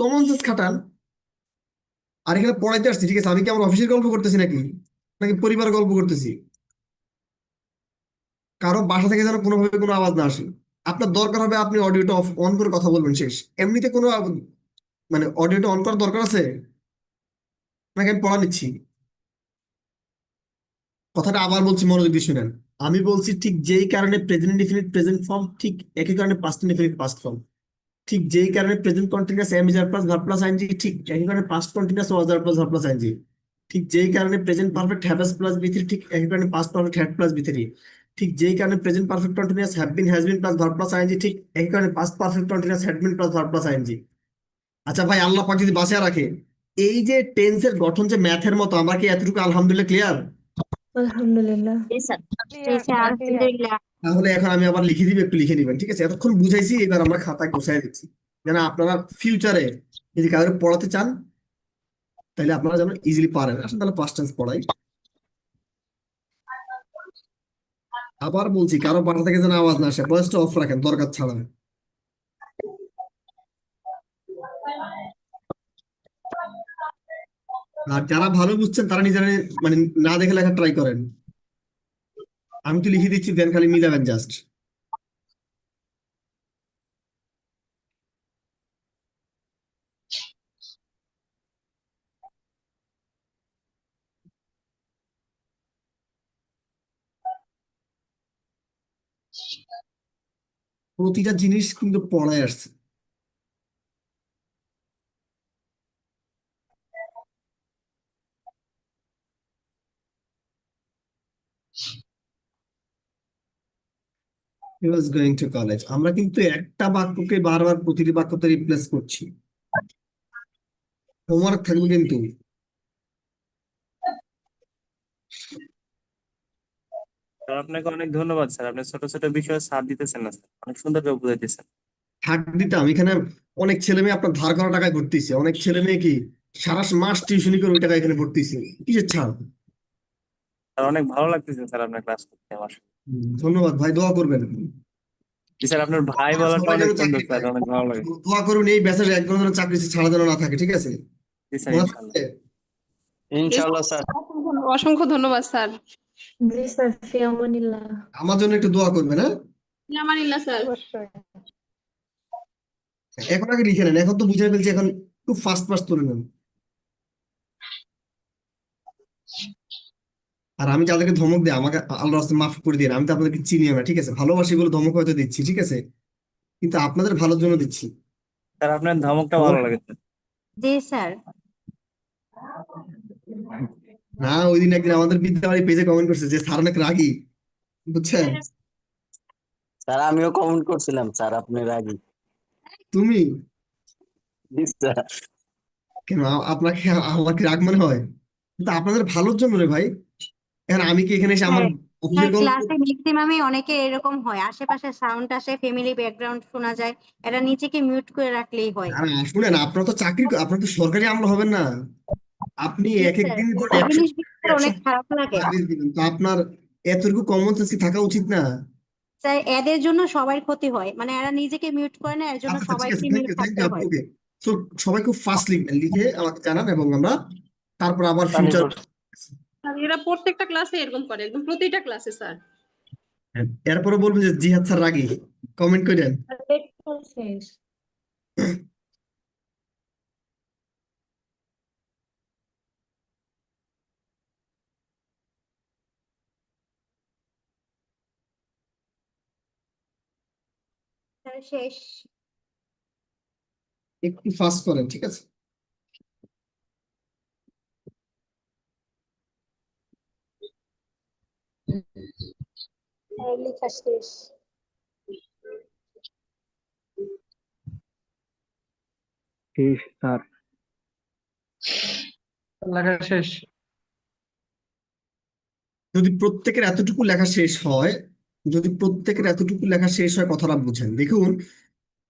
কমন সেন্স খাটান। আর এখানে পড়াইতে আসছি, ঠিক আছে, আমি কি আমার অফিসের গল্প করতেছি নাকি নাকি পরিবার গল্প করতেছি? কারো বাসা থেকে যেন কোনোভাবে কোনো আওয়াজ না আসে। আপনার দরকার হবে আপনি অডিওটা অন করে কথা বলবেন, শেষ। এমনিতে কোনো মানে অডিওটা অন করার দরকার আছে নাকি? আমি পড়া নিচ্ছি, কথাটা আবার বলছি, মনোযোগ দিয়ে শুনেন। আমি বলছি ঠিক যেই কারণে প্রেজেন্ট ইনডিফিনিট প্রেজেন্ট ফর্ম, ঠিক একই কারণে পাস্ট ইনডিফিনিট পাস্ট ফর্ম, ঠিক যেই কারণে present continuous am is are plus verb plus ING, ঠিক একই কারণে past continuous was are plus verb plus ING, ঠিক যেই কারণে প্রেজেন্ট পারফেক্ট হ্যাভ প্লাস বি3, ঠিক একই কারণে পাস্ট পারফেক্ট হ্যাড প্লাস বি3, ঠিক যেই কারণে present perfect continuous have been has been plus verb plus ING, ঠিক একই কারণে past perfect continuous had been plus verb plus ING. আচ্ছা ভাই, আল্লাহ পাক যদি বাঁচিয়ে রাখে, এই যে টেন্সের গঠন যে ম্যাথের মতো, আমরা কি এতটুকু আলহামদুলিল্লাহ ক্লিয়ার? তাহলে এখন আমি আবার লিখে দিব, একটু লিখে দিবেন, ঠিক আছে? এতক্ষণ বুঝাইছি, এবার আমরা খাতায় গোছায় দিচ্ছি, যেন আপনারা ফিউচারে যদি কাউকে পড়াতে চান তাহলে আপনারা যেন ইজিলি পারেন। আসলে তাহলে পাস্ট টেন্স পড়াই। আবার বলছি, কারো বাসা থেকে যেন আওয়াজ না আসে, ভয়েসটা অফ রাখেন দরকার ছাড়া। আর যারা ভালো বুঝছেন তারা নিজেরা মানে না দেখে লেখা ট্রাই করেন। আমি তো লিখে দিচ্ছি, দেন খালি মিলাবেন জাস্ট। প্রতিটা জিনিস কিন্তু পড়ায় আসছে। He was going to college. আমরা কিন্তু একটা বাক্যকে বারবার প্রতিটি বাক্যতে রিপ্লেস করছি। হোমওয়ার্ক থাকবে কিন্তু। স্যার আপনাকে অনেক ধন্যবাদ স্যার, আপনি ছোট ছোট বিষয়ে ছাড় দিতেছেন না স্যার, অনেক সুন্দর করে বুঝাইতেছেন। থাক দিতাম, এখানে অনেক ছেলে মেয়ে আপনার ধার করা টাকায় ভর্তিছে, অনেক ছেলে মেয়ে কি সারা মাস টিউশনি করে ওই টাকা এখানে ভর্তিছে। কিসের ছাড়? স্যার অনেক ভালো লাগতেছে স্যার আপনার ক্লাস করতে আমার। ধন্যবাদ ভাই, দোয়া করবেন। জি স্যার, আপনার ভাই বলাটা সবাই অনেক যেন সুন্দর চাকরি স্যার, পায়। অনেক ভালো লাগে। দোয়া করুন এই ব্যাচের একজন যেন চাকরি ছাড়া যেন না থাকে, ঠিক আছে? জি স্যার, মনে ইনশাল্লাহ। থাকবে? ইনশাল্লাহ স্যার। অসংখ্য ধন্যবাদ স্যার। জি স্যার, ফি আমানিল্লাহ। আমার জন্য একটু দোয়া করবেন, হ্যাঁ? আমানিল্লাহ স্যার। অবশ্যই। এখন আগে লিখে নেন, এখন তো বুঝে ফেলছি, এখন খুব ফাস্ট ফাস্ট তুলে নেন। আর আমি যাদেরকে ধমক দিই আমাকে আল্লাহর রাস্তায় মাফ করে দিন, আমি তো আপনাদেরকে চিনিও না, ঠিক আছে? ভালোবাসি বলে ধমক হয়তো দিচ্ছি, ঠিক আছে, কিন্তু আপনাদের ভালোর জন্য দিচ্ছি। স্যার আপনার ধমকটা ভালো লাগে স্যার। জি স্যার। না, ওই দিন একদিন আমাদের বিদ্যালয় পেজে কমেন্ট করছে যে স্যার অনেক রাগী, বুঝছেন? স্যার আমিও কমেন্ট করছিলাম স্যার আপনি রাগী। তুমি জি স্যার। কেন আপনাকে আমার কি রাগ মনে হয়? কিন্তু আপনাদের ভালোর জন্য রে ভাই। এখন আমি কি এখানে এসে আমার হ্যাঁ, অফিসের গল্প? ক্লাসে ম্যাক্সিমামই অনেকে এরকম হয়, আশেপাশে সাউন্ড আসে, ফ্যামিলি ব্যাকগ্রাউন্ড শোনা যায়, এরা নিজেকে মিউট করে রাখলেই হয়। শুনেন, আপনার তো চাকরি, আপনার তো সরকারি আমলা হবেন না। আপনি জি এক এক স্যার, দিন করে এই 100 জিনিসগুলো অনেক খারাপ লাগে সার্ভিস দিবেন, তো আপনার এতটুকু কমন সেন্স কি থাকা উচিত না? স্যার। এদের জন্য সবার ক্ষতি হয়, মানে এরা নিজেকে মিউট করে না, এর জন্য আচ্ছা আচ্ছা, ঠিক আছে, সবাইকে থ্যাংক মিউট ইউ থাকতে হয়। আপনাকে। তো সবাই খুব ফাস্ট লিখবেন, লিখে আমাকে জানান এবং আমরা তারপর আবার তানি ফিউচার। করছে। স্যার এরা প্রত্যেকটা ক্লাসে এরকম করে, একদম প্রতিটা ক্লাসে স্যার। এরপরে বলবেন যে জিহাদ স্যার রাগী, কমেন্ট করেন। লেকচার শেষ। স্যার শেষ। একটু ফাস্ট করেন, ঠিক আছে? স্যার লেখা শেষ। স্যার লেখা শেষ। যদি প্রত্যেকের এতটুকু লেখা শেষ হয়, যদি প্রত্যেকের এতটুকু লেখা শেষ হয়, কথাটা বুঝেন। দেখুন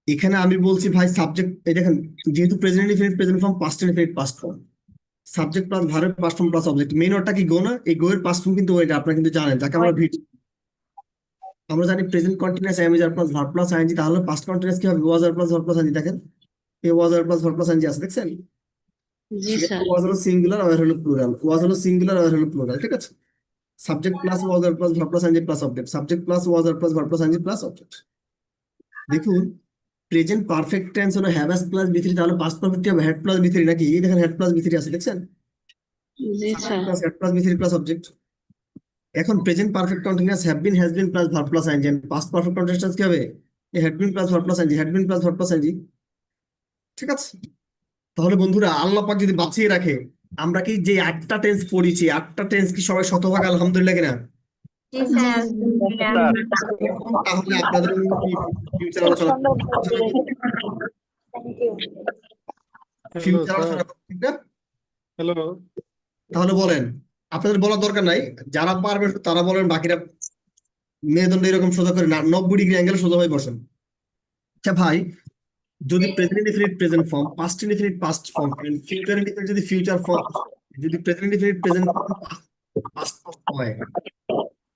এখানে আমি বলছি ভাই সাবজেক্ট, এই দেখেন, যেহেতু present infinite present form, past infinite past form, subject plus verb past form plus object, main ওয়ার্ডটা কি গো না? এই গো এর পাস্ট ফর্ম কিন্তু ওইটা, আপনারা কিন্তু জানেন, যাকে আমরা আমরা জানি present continuous ING plus verb plus ING, তাহলে পাস্ট কন্টিনিউয়াস কি হবে? Was are plus verb plus ING. দেখেন এই was are plus verb plus ING আছে, দেখছেন? জি স্যার। ওয়াজ হলো সিঙ্গুলার, আর হলো প্লুরাল। ওয়াজ হলো সিঙ্গুলার, আর হলো প্লুরাল, ঠিক আছে? Subject plus was are plus verb plus ING plus object, subject plus was are plus verb plus ING plus object. দেখুন প্রেজেন্ট পারফেক্ট টেন্স হলো have has plus B three, তাহলে past perfect হবে had plus B three, নাকি? এই দেখেন had plus B three আছে, দেখছেন? জি sir. Plus had plus B three plus object. এখন present perfect continuous have been has been plus verb plus ING, past perfect continuous কি হবে? Had been plus verb plus ING, had been plus verb plus ING, ঠিক আছে? তাহলে বন্ধুরা আল্লাহ পাক যদি বাঁচিয়ে রাখে, আমরা কি যে 8টা টেন্স পড়িছি, 8টা টেন্স কি সবাই শতভাগ আলহামদুলিল্লাহ কিনা? জি স্যার। তাহলে আপনাদের ফিউচার আলোচনা, থ্যাংক ইউ। ফিউচার আলোচনা করব, ঠিক না? হ্যালো। তাহলে বলেন, আপনাদের বলার দরকার নাই, যারা পারবে তারা বলেন, বাকিরা মেরুদণ্ড এরকম সোজা করে না, 90 ডিগ্রি অ্যাঙ্গেলে সোজা হয়ে বসেন। আচ্ছা ভাই, যদি present indefinite present form, past indefinite past form, future indefinite যদি ফিউচার ফর্ম, যদি present indefinite present form past form হয়,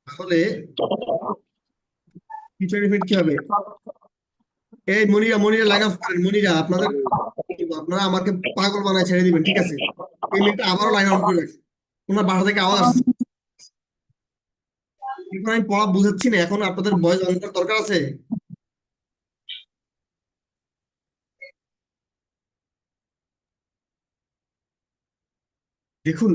তাহলে ফিউচার ইনডিফিনিট কি হবে? এই মনিরা, মনিরা লাইন অফ করেন, মনিরা আপনাদের আপনারা আমাকে পাগল বানায় ছেড়ে দিবেন, ঠিক আছে? এই মেয়েটা আবারও লাইন আউট করে রাখছে, ওনার বাসা থেকে আওয়াজ আসছে। এখন আমি পড়া বুঝাচ্ছি না, এখন আপনাদের ভয়েস অন করার দরকার আছে। দেখুন,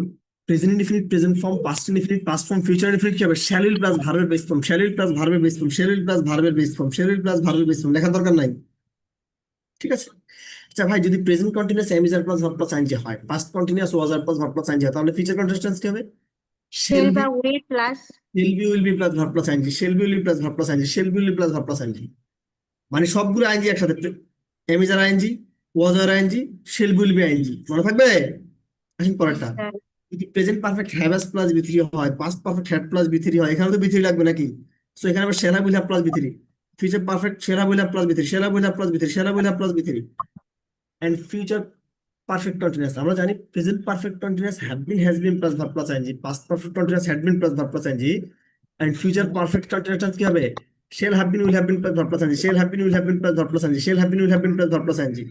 present indefinite, present form, past indefinite, past form, future indefinite কি হবে? শ্যাল উইল প্লাস ভার্বের base form, shall will plus ভার্বের base form, shall will plus ভার্বের base form, shall will plus ভার্বের বেস ফর্ম, লেখার দরকার নাই, ঠিক আছে? আচ্ছা ভাই, যদি present continuous am is are plus verb plus ING হয়, past continuous was are plus verb plus ING হয়, তাহলে ফিউচার কন্টিনিউয়াস কি হবে? শেল শেল বি, বা will plus shall be will be plus verb plus ING, shall be will be plus verb plus ING, shall be will be plus verb plus ING, মানে সবগুলো ING একসাথে। Am is are ING, was are ING, shall be will be ING, মনে থাকবে? আসুন পরেরটা। যদি present perfect have has plus B three হয়, past perfect had plus B three হয়, এখানে তো বি থ্রি লাগবে নাকি? সো এখানে আবার shall have will have plus B three, future perfect shall have will have plus B three, shall have will have plus B three, shall have will have plus B three, and future perfect continuous আমরা জানি present perfect continuous have been, has been plus verb plus ING, past perfect continuous had been plus verb plus ING, and future perfect continuous কি হবে? Shall have been will have been plus verb plus ING, shall have been will have been plus verb plus ING, shall have been will have been plus verb plus ING.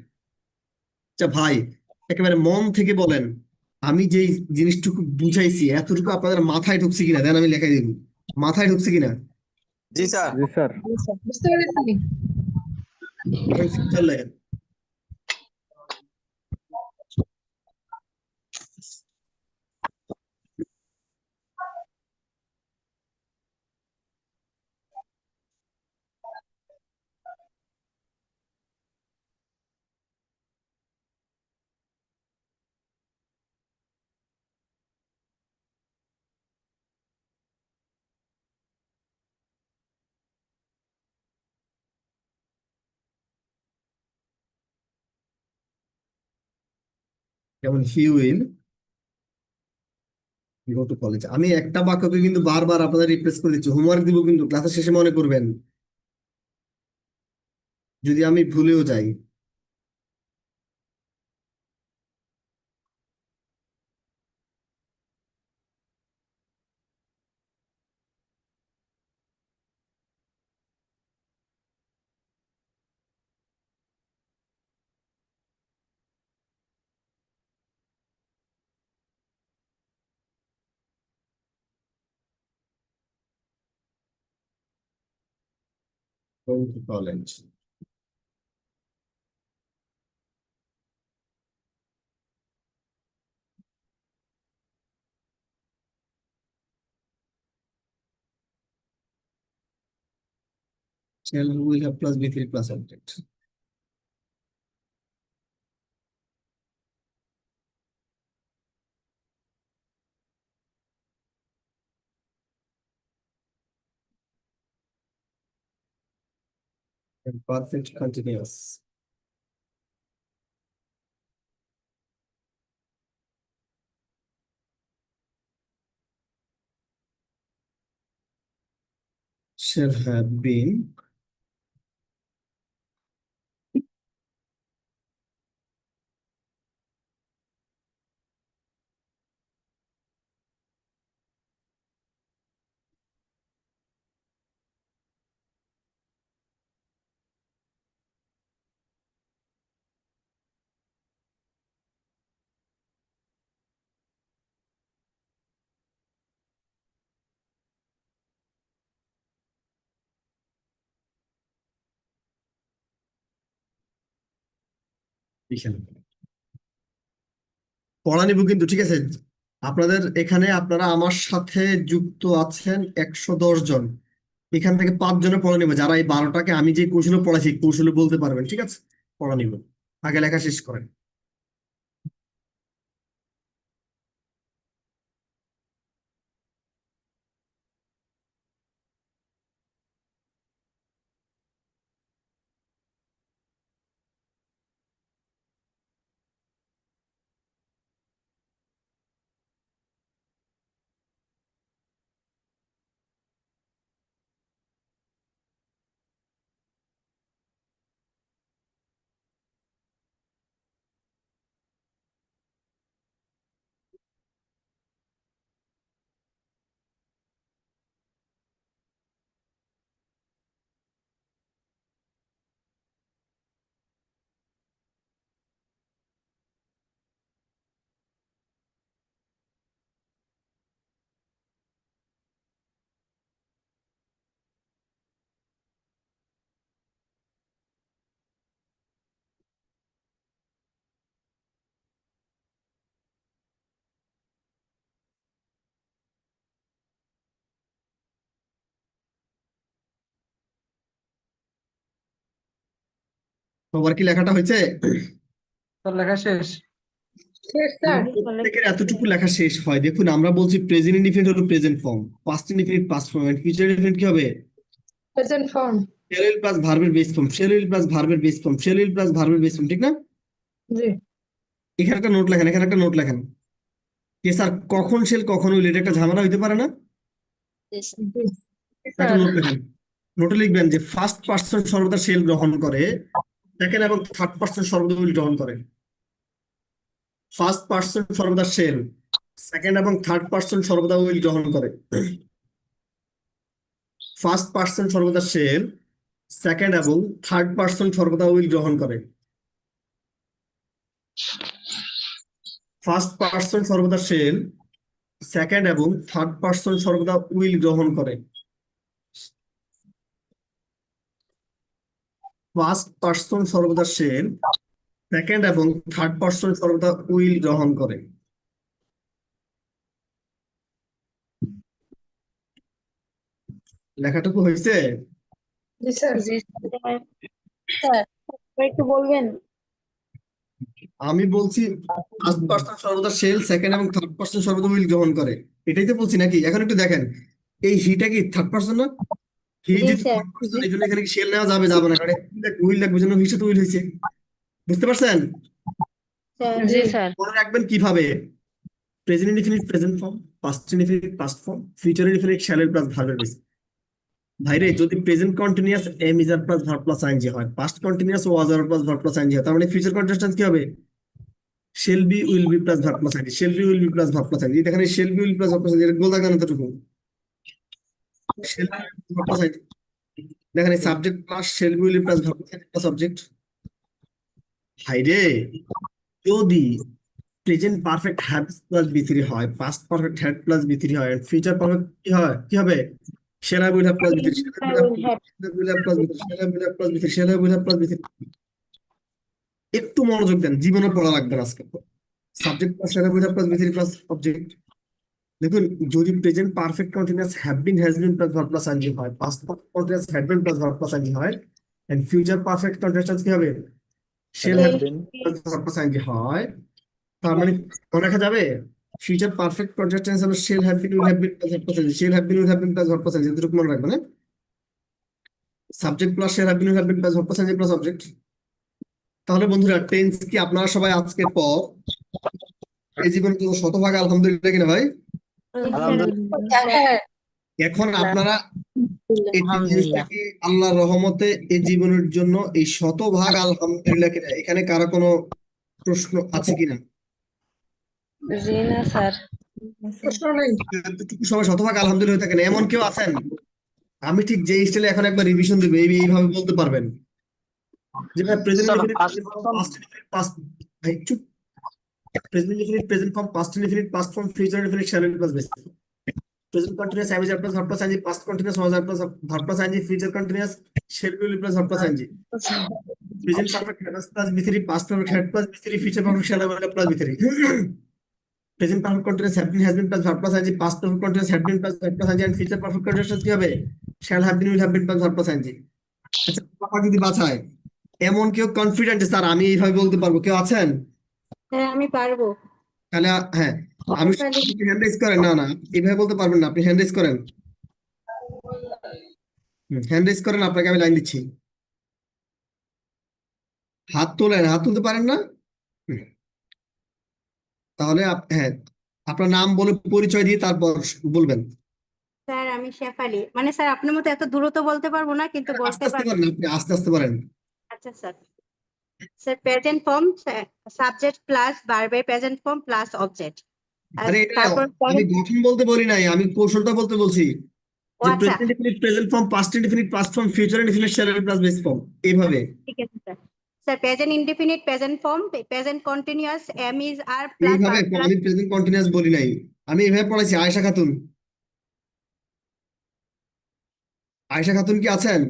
আচ্ছা ভাই, একেবারে মন থেকে বলেন, আমি যেই জিনিসটুকু বুঝাইছি এতটুকু আপনাদের মাথায় ঢুকছে কিনা, দেন আমি লেখাই দিব, মাথায় ঢুকছে কিনা? জি স্যার। জি স্যার। বুঝতে পেরেছি। এখন ফিউচার লেখেন। যেমন he will go to college, আমি একটা বাক্যকে কিন্তু বারবার আপনাদের রিপ্লেস করে দিচ্ছি, হোমওয়ার্ক দিব কিন্তু ক্লাসের শেষে মনে করবেন যদি আমি ভুলেও যাই। Going to college. Shall will have plus B3 plus object. And perfect continuous. Shall have been এখানে পড়া নিব কিন্তু, ঠিক আছে? আপনাদের এখানে আপনারা আমার সাথে যুক্ত আছেন 110 জন, এখান থেকে 5 জনের পড়া নিব, যারা এই 12টাকে আমি যে কৌশলে পড়াইছি কৌশলে বলতে পারবেন, ঠিক আছে? পড়া নিব, আগে লেখা শেষ করেন। সবার কি লেখাটা হয়েছে? স্যার লেখা শেষ। শেষ স্যার প্রত্যেকের এতটুকু লেখা শেষ হয়। দেখুন আমরা বলছি প্রেজেন্ট ইনডিফিনিট হলো present form, past indefinite past form, and future indefinite কি হবে? Present form shall will plus ভার্বের base form, shall will plus ভার্বের base form, shall will plus ভার্বের বেস ফর্ম, ঠিক না? জি এখানে একটা নোট লেখেন, এখানে একটা নোট লেখেন। কে স্যার কখন শেল কখন উইল, এটা একটা ঝামেলা হইতে পারে না? জি একটা স্যার নোট লেখেন, নোটে লিখবেন যে ফার্স্ট পার্সন সর্বদা শেল গ্রহণ করে, সেকেন্ড এবং থার্ড পার্সন সর্বদা উইল গ্রহণ করে। ফার্স্ট পার্সন সর্বদা শেল, সেকেন্ড এবং থার্ড পার্সন সর্বদা উইল গ্রহণ করে। ফার্স্ট পার্সন সর্বদা শেল, সেকেন্ড এবং থার্ড পার্সন সর্বদা উইল গ্রহণ করে। ফার্স্ট পার্সন সর্বদা শেল, সেকেন্ড এবং থার্ড পার্সন সর্বদা উইল গ্রহণ করে। ফার্স্ট পার্সন সর্বদা শেল, সেকেন্ড এবং থার্ড পার্সন সর্বদা উইল গ্রহণ করে। লেখাটুকু হয়েছে? জি স্যার স্যার একটু বলবেন আমি বলছি ফার্স্ট পার্সন সর্বদা শেল, সেকেন্ড এবং থার্ড পার্সন সর্বদা উইল গ্রহণ করে, এটাই তো বলছি নাকি? এখন একটু দেখেন, এই হিটা কি থার্ড পার্সন না? হি জি যেহেতু স্যার থার্ড পার্সন, এই জন্য এখানে কি শেল নেওয়া যাবে যাবে না, কারণ উইল লাগবে, জন্য হিসেবে উইল হয়েছে। বুঝতে পারছেন? স্যার জি স্যার মনে রাখবেন কিভাবে? Present indefinite present form, past indefinite past form, future indefinite shall plus ভার্বের বেস। ভাইরে যদি present continuous am is are plus verb plus ING হয়, past continuous was are plus verb plus ING হয়, তার মানে ফিউচার কন্টিনিউয়াস টেন্স কি হবে? Shall be will be plus verb plus ING, shall be will be plus verb plus ING. দেখেন shall be will plus verb plus ING, এটা গোল দাগ দেন এতটুকু। Shall be verb plus ING, দেখেন এই subject plus shall be will be plus verb plus ING plus object. ভাইরে যদি present perfect have plus B three হয়, past perfect had plus B three হয়, ফিউচার পারফেক্ট কি হয়, কি হবে? Shall have will have plus B three, shall have will have plus B three, shall have will have plus B three, shall have will have plus B three. একটু মনোযোগ দেন, জীবনে পড়া লাগবে না আজকে। Subject plus shall have will have plus B three plus object. দেখুন যদি present perfect continuous have been has been plus verb plus ING হয়, past continuous had been plus verb plus ING হয়, এন্ড ফিউচার পারফেক্ট কন্টিনিউয়াস কি হবে? Shall have been plus verb plus ING হয়, তার মানে মনে রাখা যাবে ফিউচার পারফেক্ট কন্টিনিউয়াস টেন্স হলো shell have been will have been plus verb plus ING, shall have been will have been plus verb plus ING, এতটুকু মনে রাখবেন। Subject plus shall have been will have been plus verb plus ING plus object. তাহলে বন্ধুরা tense কি আপনারা সবাই আজকের পর এই জীবনের জন্য শতভাগ আলহামদুলিল্লাহ কিনা ভাই? এখন আপনারা এই জিনিসটা কি আল্লাহর রহমতে এই জীবনের জন্য এই শতভাগ আলহামদুলিল্লাহ কিনা, এখানে কারো কোনো প্রশ্ন আছে কিনা? জি না স্যার প্রশ্ন নেই এতটুকু সবাই শতভাগ আলহামদুলিল্লাহ হয়ে থাকেন, এমন কেউ আছেন? আমি ঠিক যে স্টাইলে এখন একবার রিভিশন দেবো এইভাবে বলতে পারবেন যে ভাই present indefinite past indefinite past, ভাই চুপ। Present indefinite present form, past indefinite past form, future indefinite shall plus base. Present continuous have is are plus verb plus ING, past continuous was are plus verb plus ING, future continuous shall will plus verb plus ING. Present perfect have plus B three, past perfect had plus B three, future perfect shall will plus B three. Present perfect continuous have been has been plus verb plus ING, past perfect continuous had been plus verb plus ING, and future perfect continuous কি হবে? Shall have been will have been plus verb plus ING. আচ্ছা পাপা যদি বাছায় এমন কেউ confident sir আমি এইভাবে বলতে পারবো, কেউ আছেন? হ্যাঁ আমি পারবো। তাহলে হ্যাঁ আমি হ্যান্ড রেজ করেন। না না এইভাবে বলতে পারবেন না, আপনি হ্যান্ড রেজ করেন, হ্যান্ড রেজ করেন, আপনাকে আমি লাইন দিচ্ছি। হাত তোলেন, হাত তুলতে পারেন না? তাহলে হ্যাঁ আপনার নাম বলে পরিচয় দিয়ে তারপর বলবেন। স্যার আমি শেফালি, মানে স্যার আপনার মতো এত দ্রুত বলতে পারবো না কিন্তু আস্তে বলতে আস্তে পারবো। পারেন, আপনি আস্তে আস্তে পারেন। আচ্ছা sir. Sir present form subject plus ভার্বের প্রেজেন্ট ফর্ম প্লাস অবজেক্ট, আর আরে এটা তারপর আমি গঠন বলতে বলি নাই, আমি কৌশলটা বলতে বলছি ও যে আচ্ছা present indefinite present form, past indefinite past form, future indefinite shall plus base form, এইভাবে। ঠিক আছে sir. Sir present indefinite present form, present continuous am is are plus এইভাবে ভার্ব প্লাস। আমি প্রেজেন্ট কন্টিনিউয়াস বলি নাই, আমি এইভাবে পড়াইছি। আয়েশা খাতুন, আয়েশা খাতুন কি আছেন?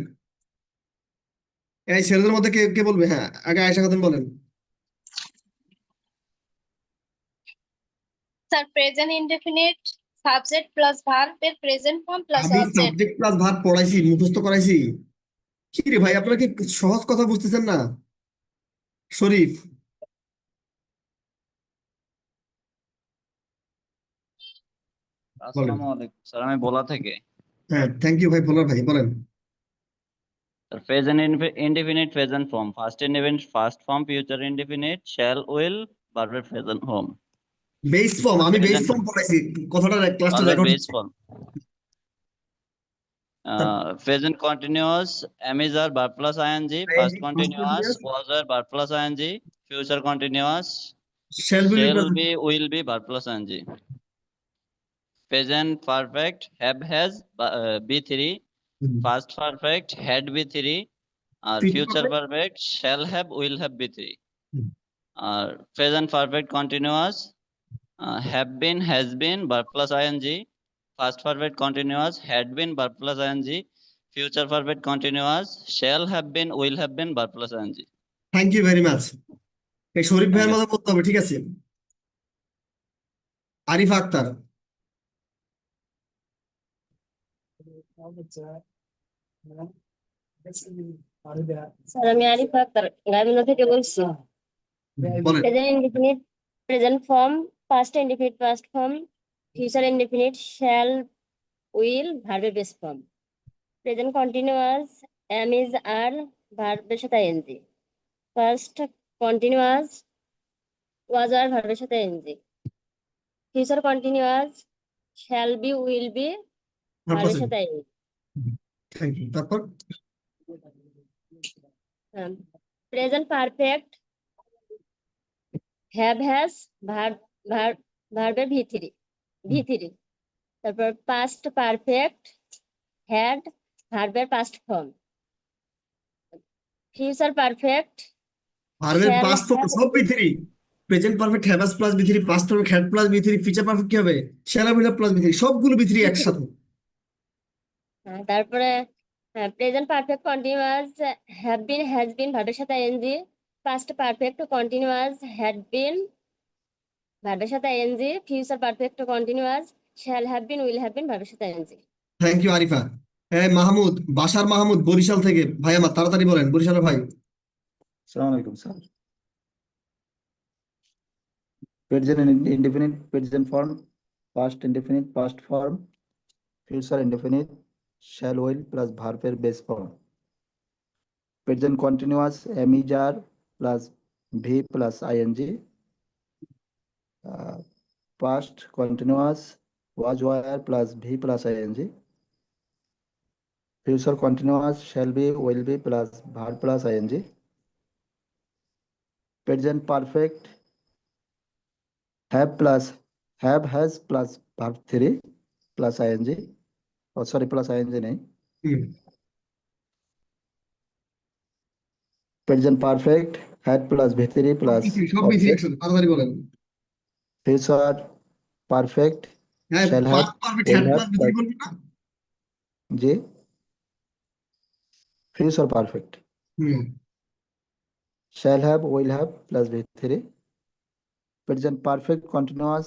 এই ছেলেদের মধ্যে কে কে বলবে? হ্যাঁ আগে আয়েশা খাতুন বলেন। Sir present indefinite subject plus verb এর প্রেজেন্ট ফর্ম প্লাস আমি অবজেক্ট সাবজেক্ট প্লাস ভার্ব পড়াইছি, মুখস্থ করাইছি। কি রে ভাই আপনারা কি সহজ কথা বুঝতেছেন না? শরীফ। বলেন। আসসালামু আলাইকুম স্যার, আমি ভোলা থেকে। হ্যাঁ, থ্যাংক ইউ ভাই, ভোলার ভাই, বলেন। Present indefinite present form, first indefinite first form, future indefinite shall will ভার্বের প্রেজেন্ট ফর্ম। বেস ফর্ম, আমি বেস প্রেজেন্ট ফর্ম পড়াইছি, কথাটা ক্লাসটা ভার্বের record base form. Present continuous, am is are verb plus ing, past continuous, was are verb plus ing, future continuous, shall be shall be, will be verb plus ing. Present perfect, have has B3, past perfect, had B3, or future perfect, shall have, will have B3. Present perfect continuous, have been, has been, verb plus ing, past perfect continuous, had been, verb plus ing, future perfect continuous, shall have been, will have been, verb plus ing. Thank you very much. এই শরীফ ভাইয়ের Thank you. মতো বলতে হবে, ঠিক আছে। Arifa Akter. Sir আমি আরিফা আক্তার গাইবান্ধা থেকে বলছি। বলেন। Present indefinite present form, past indefinite past form, future indefinite shall will ভার্বের base form. Present continuous, am is are ভার্বের সাথে ING. Past continuous, was are ভার্বের সাথে ING. Future continuous, shall be will be ভার্বের সাথে ING. Thank you. তারপর present perfect, have has ভার্বের ভি3। তারপর পাস্ট পারফেক্ট, হ্যাড ভার্বের পাস্ট ফর্ম। ফিউচার পারফেক্ট, ভার্বের shall পাস্ট ফর্ম have, সব বি3। প্রেজেন্ট পারফেক্ট হ্যাভ প্লাস বি3, পাস্ট পারফেক্ট হ্যাড প্লাস বি3, ফিউচার পারফেক্ট কি হবে, shall have, will have plus বি3, সবগুলো বি3 একসাথে। তারপরে present perfect continuous, have been has been ভার্বের সাথে ING. Past perfect continuous, had been ভার্বের সাথে ING. Future perfect continuous, shall have been will have been ভার্বের সাথে ING. Thank you Arifa. Mahmud, Bashar Mahmud, Barishal থেকে। ভাই আমার তাড়াতাড়ি বলেন, বরিশালের ভাই। আসসালামু আলাইকুম sir. Present indefinite present form, past indefinite past form, future indefinite shall will plus ভার্বের base form. Present continuous, am is are plus V plus ING. Past continuous, was were plus V plus ING. Future continuous, shall be will be plus verb plus ING. Present perfect, have plus have has plus verb 3 plus ing, oh sorry plus ing नहीं, present perfect had plus v3 plus সব বি3 object, একসাথে, তাড়াতাড়ি বলেন। future perfect হ্যাঁ, shall have past perfect will had have plus বি3 plus বলবেন না? j, future perfect shall have will have plus v3. Present perfect continuous,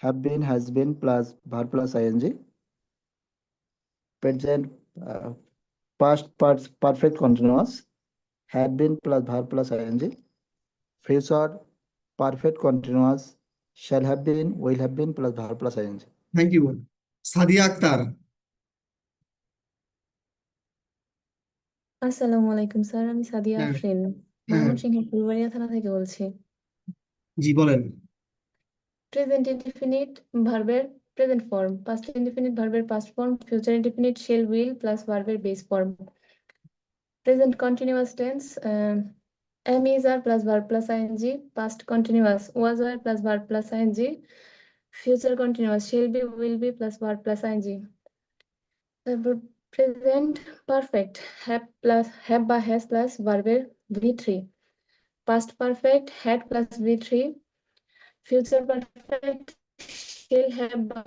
have been has been plus verb plus ing. Present past perfect continuous, had been plus verb plus ing. Future perfect continuous, shall have been, will have been plus verb plus ing. Thank you. Sadia Akter. আসসালামু আলাইকুম sir, আমি সাদিয়া হ্যাঁ, আফরিন হ্যাঁ, ময়মনসিংহ ফুলবাড়িয়া থানা থেকে বলছি। জি বলেন। প্রেজেন্ট ইনডিফিনিট ভার্বের প্রেজেন্ট ফর্ম, পাস্ট ইনডিফিনিট ভার্বের past form, future indefinite shall will plus ভার্বের base form. Present continuous tense, am is are plus verb plus ing, past continuous was were plus verb plus ing, future continuous shall be will be plus verb plus ing. তারপর present perfect, have বা has plus ভার্বের v3, past perfect had plus v3, future perfect shall have বা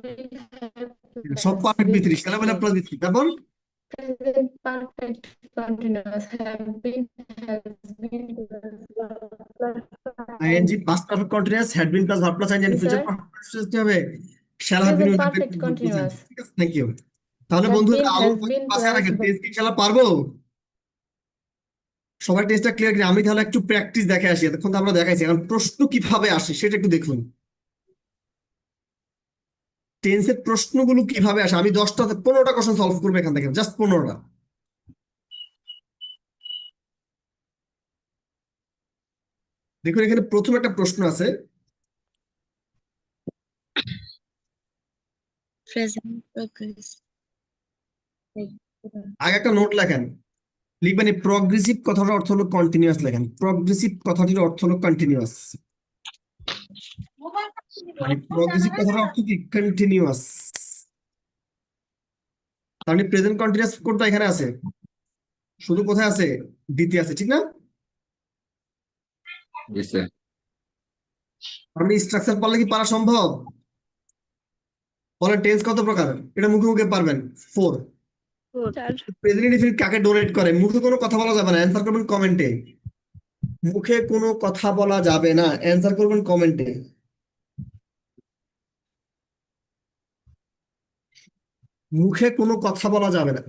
will have সব plus perfect বি3, shall have, will have v3. Plus বি3। তারপর Present perfect continuous, have been has been plus ING, past perfect continuous, had been plus verb plus ING, জি future sir. Perfect কি হবে, shall have been, Present will have been perfect plus verb plus ING. continuous, ঠিক আছে, thank you. তাহলে have বন্ধুরা been আলো has been পাশে plus রাখেন, তেজ কি ইনশাআল্লাহ পারবো? সবাই টেস্টটা ক্লিয়ার করি, আমি তাহলে একটু প্র্যাকটিস দেখে আসি। এতক্ষণ তো আমরা দেখাইছি, এখন প্রশ্ন কিভাবে আসে সেটা একটু দেখুন। টেন্সের প্রশ্নগুলো কিভাবে আসে, আমি 15টা কোশ্চেন সলভ করবো এখান থেকে, জাস্ট 15টা। দেখুন এখানে প্রথম একটা প্রশ্ন আছে, আগে একটা নোট লেখেন, লিখবেন এই প্রগ্রেসিভ কথাটার অর্থ হলো কন্টিনিউয়াস, লেখেন প্রগ্রেসিভ কথাটির অর্থ হলো কন্টিনিউয়াস। মানে প্রগ্রেসিভ কথাটার অর্থ কি? কন্টিনিউয়াস। তার মানে প্রেজেন্ট কন্টিনিউয়াস কোডটা এখানে আছে, শুধু কোথায় আছে? দ্বিতীয় আছে, ঠিক না? আমি স্ট্রাকচার পারলে কি পারা সম্ভব? বলেন টেন্স কত প্রকার, এটা মুখে মুখে পারবেন? 4। প্রেজেন্ট ইনডিফিনিট কাকে ডোনেট করে? মুখে কোনো কথা বলা যাবে না, অ্যান্সার করবেন কমেন্টে। মুখে কোনো কথা বলা যাবে না, অ্যান্সার করবেন কমেন্টে। মুখে কোনো কথা বলা যাবে না।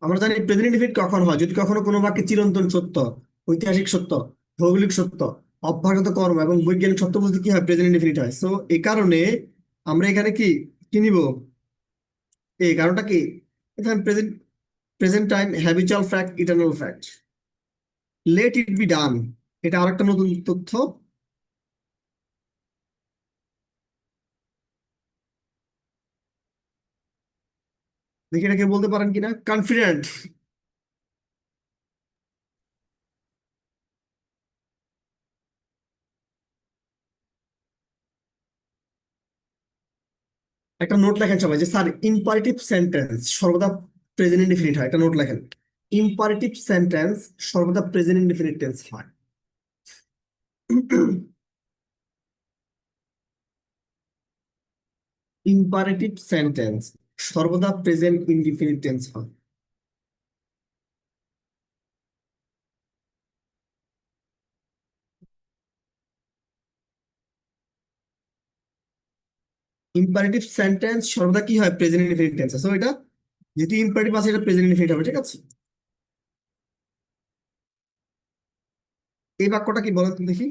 আমরা জানি প্রেজেন্ট ইনডিফিনিট কখন হয়, যদি কখনো কোনো বাক্যে চিরন্তন সত্য, ঐতিহাসিক সত্য, ভৌগোলিক সত্য, অভ্যাগত কর্ম এবং বৈজ্ঞানিক সত্য বুঝতে কি হয়? প্রেজেন্ট ইনডিফিনিট হয়। সো এই কারণে আমরা এখানে কি কি নিব? এই কারণটা কি, এখানে present present time, habitual fact, eternal fact. Let it be done, এটা আরেকটা নতুন তথ্য। দেখি এটাকে বলতে পারেন কিনা, কনফিডেন্ট। একটা নোট লেখেন সবাই যে স্যার ইম্পারেটিভ সেন্টেন্স সর্বদা প্রেজেন্ট ইনডিফিনিট হয়, একটা নোট লেখেন। ইম্পারেটিভ সেন্টেন্স সর্বদা প্রেজেন্ট ইনডিফিনিট টেন্স হয়। ইম্পারেটিভ সেন্টেন্স সর্বদা প্রেজেন্ট ইনডিফিনিট টেন্স হয়। ইম্পারেটিভ সেন্টেন্স সর্বদা কি হয়? Present indefinite tense. সো এটা যেহেতু ইম্পারেটিভ আছে, এটা প্রেজেন্ট ইনডিফিনিট হবে, ঠিক আছে? এই বাক্যটা কি বলেন তো দেখি।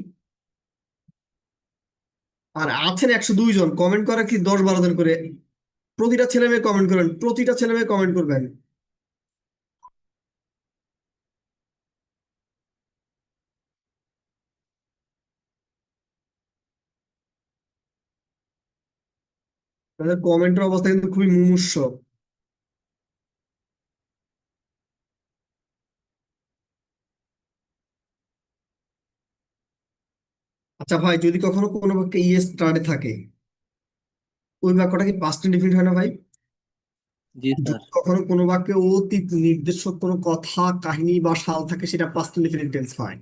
আর আছেন 102 জন, কমেন্ট করে কি 10-12 জন করে, প্রতিটা ছেলে মেয়ে কমেন্ট করবেন, প্রতিটা ছেলে মেয়ে কমেন্ট করবেন। তাদের কমেন্টের অবস্থা কিন্তু খুবই মুমূর্ষ। আচ্ছা ভাই, যদি কখনো কোনো বাক্যে ইএস স্টার্টে থাকে, ওই বাক্যটা কি পাস্ট ইনডিফিনিট হয় না ভাই? জি যদি স্যার। কখনো কোনো বাক্যে অতীত নির্দেশক কোনো কথা, কাহিনী বা সাল থাকে, সেটা পাস্ট ইনডিফিনিট টেন্স হয়।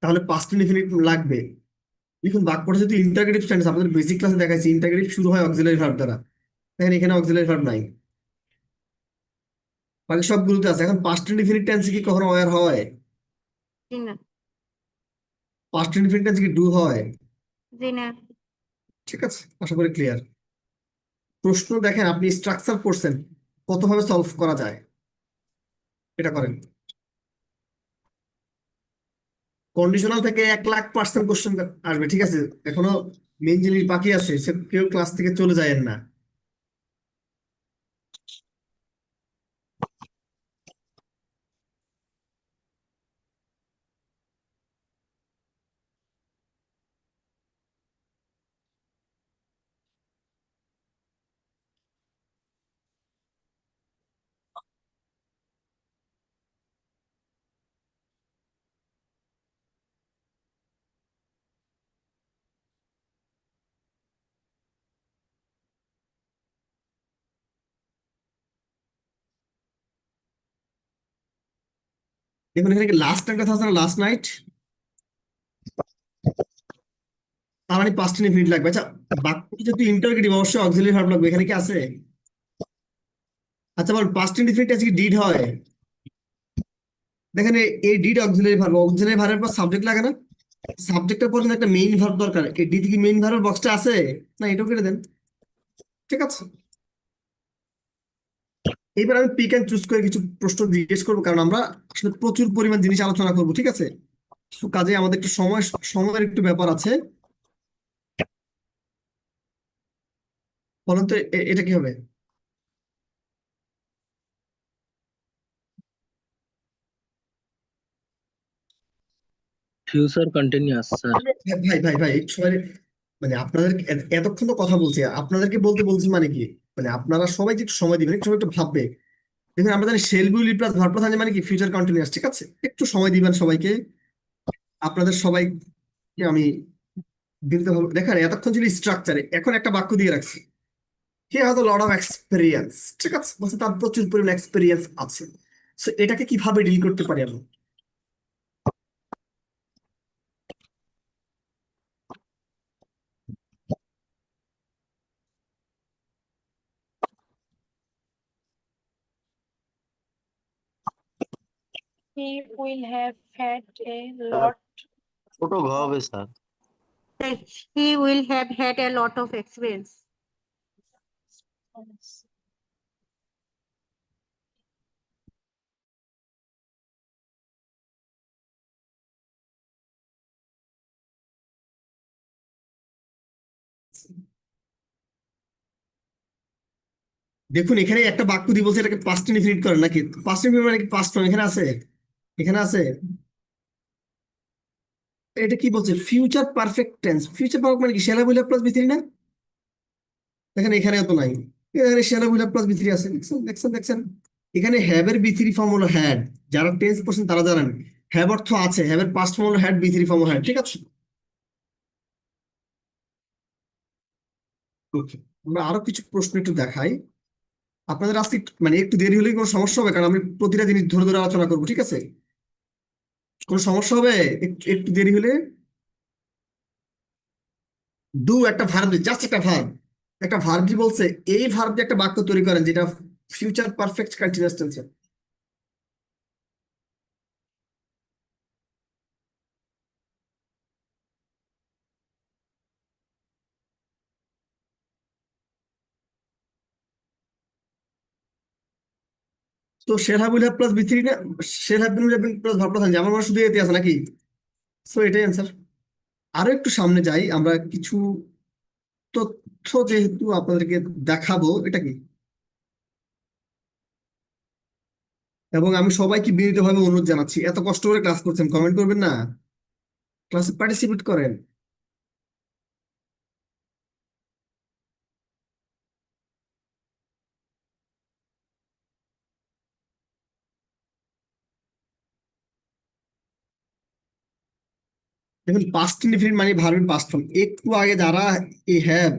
তাহলে পাস্ট ইনডিফিনিট লাগবে। দেখুন বাক্যটা যদি ইন্টারগ্রেটিভ সেন্টেন্স, আপনাদের বেসিক ক্লাসে দেখাচ্ছি ইন্টারগ্রেটিভ শুরু হয় অক্সিলারি ভার্ব দ্বারা, দেখেন এখানে অক্সিলারি ভার্ব নাই, বাকি সবগুলোতে আছে। এখন পাস্ট ইনডিফিনিট টেন্সে কি কখনো ওয়্যার হয়? জি না। পাস্ট ইনডিফিনিট টেন্সে কি ডু হয়? জি না। ঠিক আছে, আশা করি ক্লিয়ার। প্রশ্ন দেখেন, আপনি স্ট্রাকচার করছেন, কতভাবে সলভ করা যায় এটা করেন। কন্ডিশনাল থেকে 1,00,000% কোশ্চেন আসবে, ঠিক আছে? এখনো মেইন জিনিস বাকি আছে, সে কেউ ক্লাস থেকে চলে যায়েন না। দেখুন এখানে লাস্ট নাইট কথা আছে না, লাস্ট নাইট, তার মানে পাস্ট ইনডিফিনিট লাগবে। আচ্ছা বাক্যটি যদি ইন্টারগেটিভ, অবশ্যই অক্সিলারি ভার্ব লাগবে, এখানে কি আছে? আচ্ছা বল, পাস্ট ইনডিফিনিট টেন্সে কি ডিড হয়? দেখেন এই ডিড অক্সিলারি ভার্ব, অক্সিলারি ভার্বের পর সাবজেক্ট লাগে না? সাবজেক্টের পর কিন্তু একটা মেইন ভার্ব দরকার, এই ডি থেকে মেইন ভার্বের বক্সটা আছে না, এটাও কেটে দেন। ঠিক আছে, এবার আমি পিক অ্যান্ড চুজ করে কিছু প্রশ্ন জিজ্ঞেস করবো, কারণ আমরা আসলে প্রচুর পরিমাণ জিনিস আলোচনা করবো। ঠিক আছে, তো কাজে আমাদের একটু সময়ের একটু ব্যাপার আছে। বলেন তো এটা কি হবে? Future continuous sir. ভাই ভাই ভাই একটু সবাই, মানে আপনাদের এতক্ষণ তো কথা বলছি, আপনাদেরকে বলতে বলছি মানে কি, মানে আপনারা সবাই যে একটু সময় দিবেন, একটু সবাই একটু ভাববে। দেখুন আমরা জানি shell will plus verb plus মানে কি ফিউচার কন্টিনিউয়াস। ঠিক আছে, একটু সময় দিবেন সবাইকে, আপনাদের সবাইকে আমি দিতে হবে। দেখেন এতক্ষণ ছিল স্ট্রাকচারে, এখন একটা বাক্য দিয়ে রাখছি, he has lot of experience. ঠিক আছে, বলছে তার প্রচুর পরিমাণ এক্সপিরিয়েন্স আছে। সো এটাকে কিভাবে ডিল করতে পারি আমি? He will have had a lot. ছোট ঘ হবে sir. He will have had a lot of experience. দেখুন এখানে একটা বাক্য দিয়ে বলছে এটাকে পাস্ট ইনফিনিট করেন নাকি, পাস্ট ইনফিনিট মানে কি পাস্ট ফর্ম এখানে আছে, এখানে আছে। এটা কি বলছে? Future perfect tense. Future perfect মানে কি শ্যালা বুইলা প্লাস বি থ্রি না? দেখেন এখানে তো নাই, এখানে শ্যালা বুইলা প্লাস বি থ্রি আছে। দেখছেন দেখছেন দেখছেন, এখানে হ্যাভ এর বি থ্রি ফর্ম হলো হ্যাড। যারা টেন্স পড়ছেন তারা জানেন হ্যাভ অর্থ আছে, হ্যাভ এর পাস্ট ফর্ম হলো হ্যাড, বি থ্রি ফর্ম হলো হ্যাড। ঠিক আছে, Okay, আমরা আরো কিছু প্রশ্ন একটু দেখাই। আপনাদের আজকে মানে একটু দেরি হলে কোনো সমস্যা হবে? কারণ আমি প্রতিটা জিনিস ধরে ধরে আলোচনা করবো। ঠিক আছে, কোনো সমস্যা হবে একটু একটু দেরি হলে? ডু একটা ভার্ব, জাস্ট একটা ভার্ব, একটা ভার্ব দিয়ে বলছে এই ভার্ব দিয়ে একটা বাক্য তৈরি করেন যেটা ফিউচার পারফেক্ট কন্টিনিউয়াস টেন্সে। তো shall have will have plus B three না, shall have been will have been plus verb plus আমার মনে হয় শুধু এতে আছে নাকি? সো এটাই অ্যান্সার। আরো একটু সামনে যাই, আমরা কিছু তথ্য যেহেতু আপনাদেরকে দেখাবো। এটা কি, এবং আমি সবাইকে বিনীতভাবে অনুরোধ জানাচ্ছি, এত কষ্ট করে ক্লাস করছেন, কমেন্ট করবেন না, ক্লাসে পার্টিসিপেট করেন। দেখুন পাস্ট ইনডিফিনিট মানে ভার্বের পাস্ট ফর্ম। একটু আগে যারা এই হ্যাভ,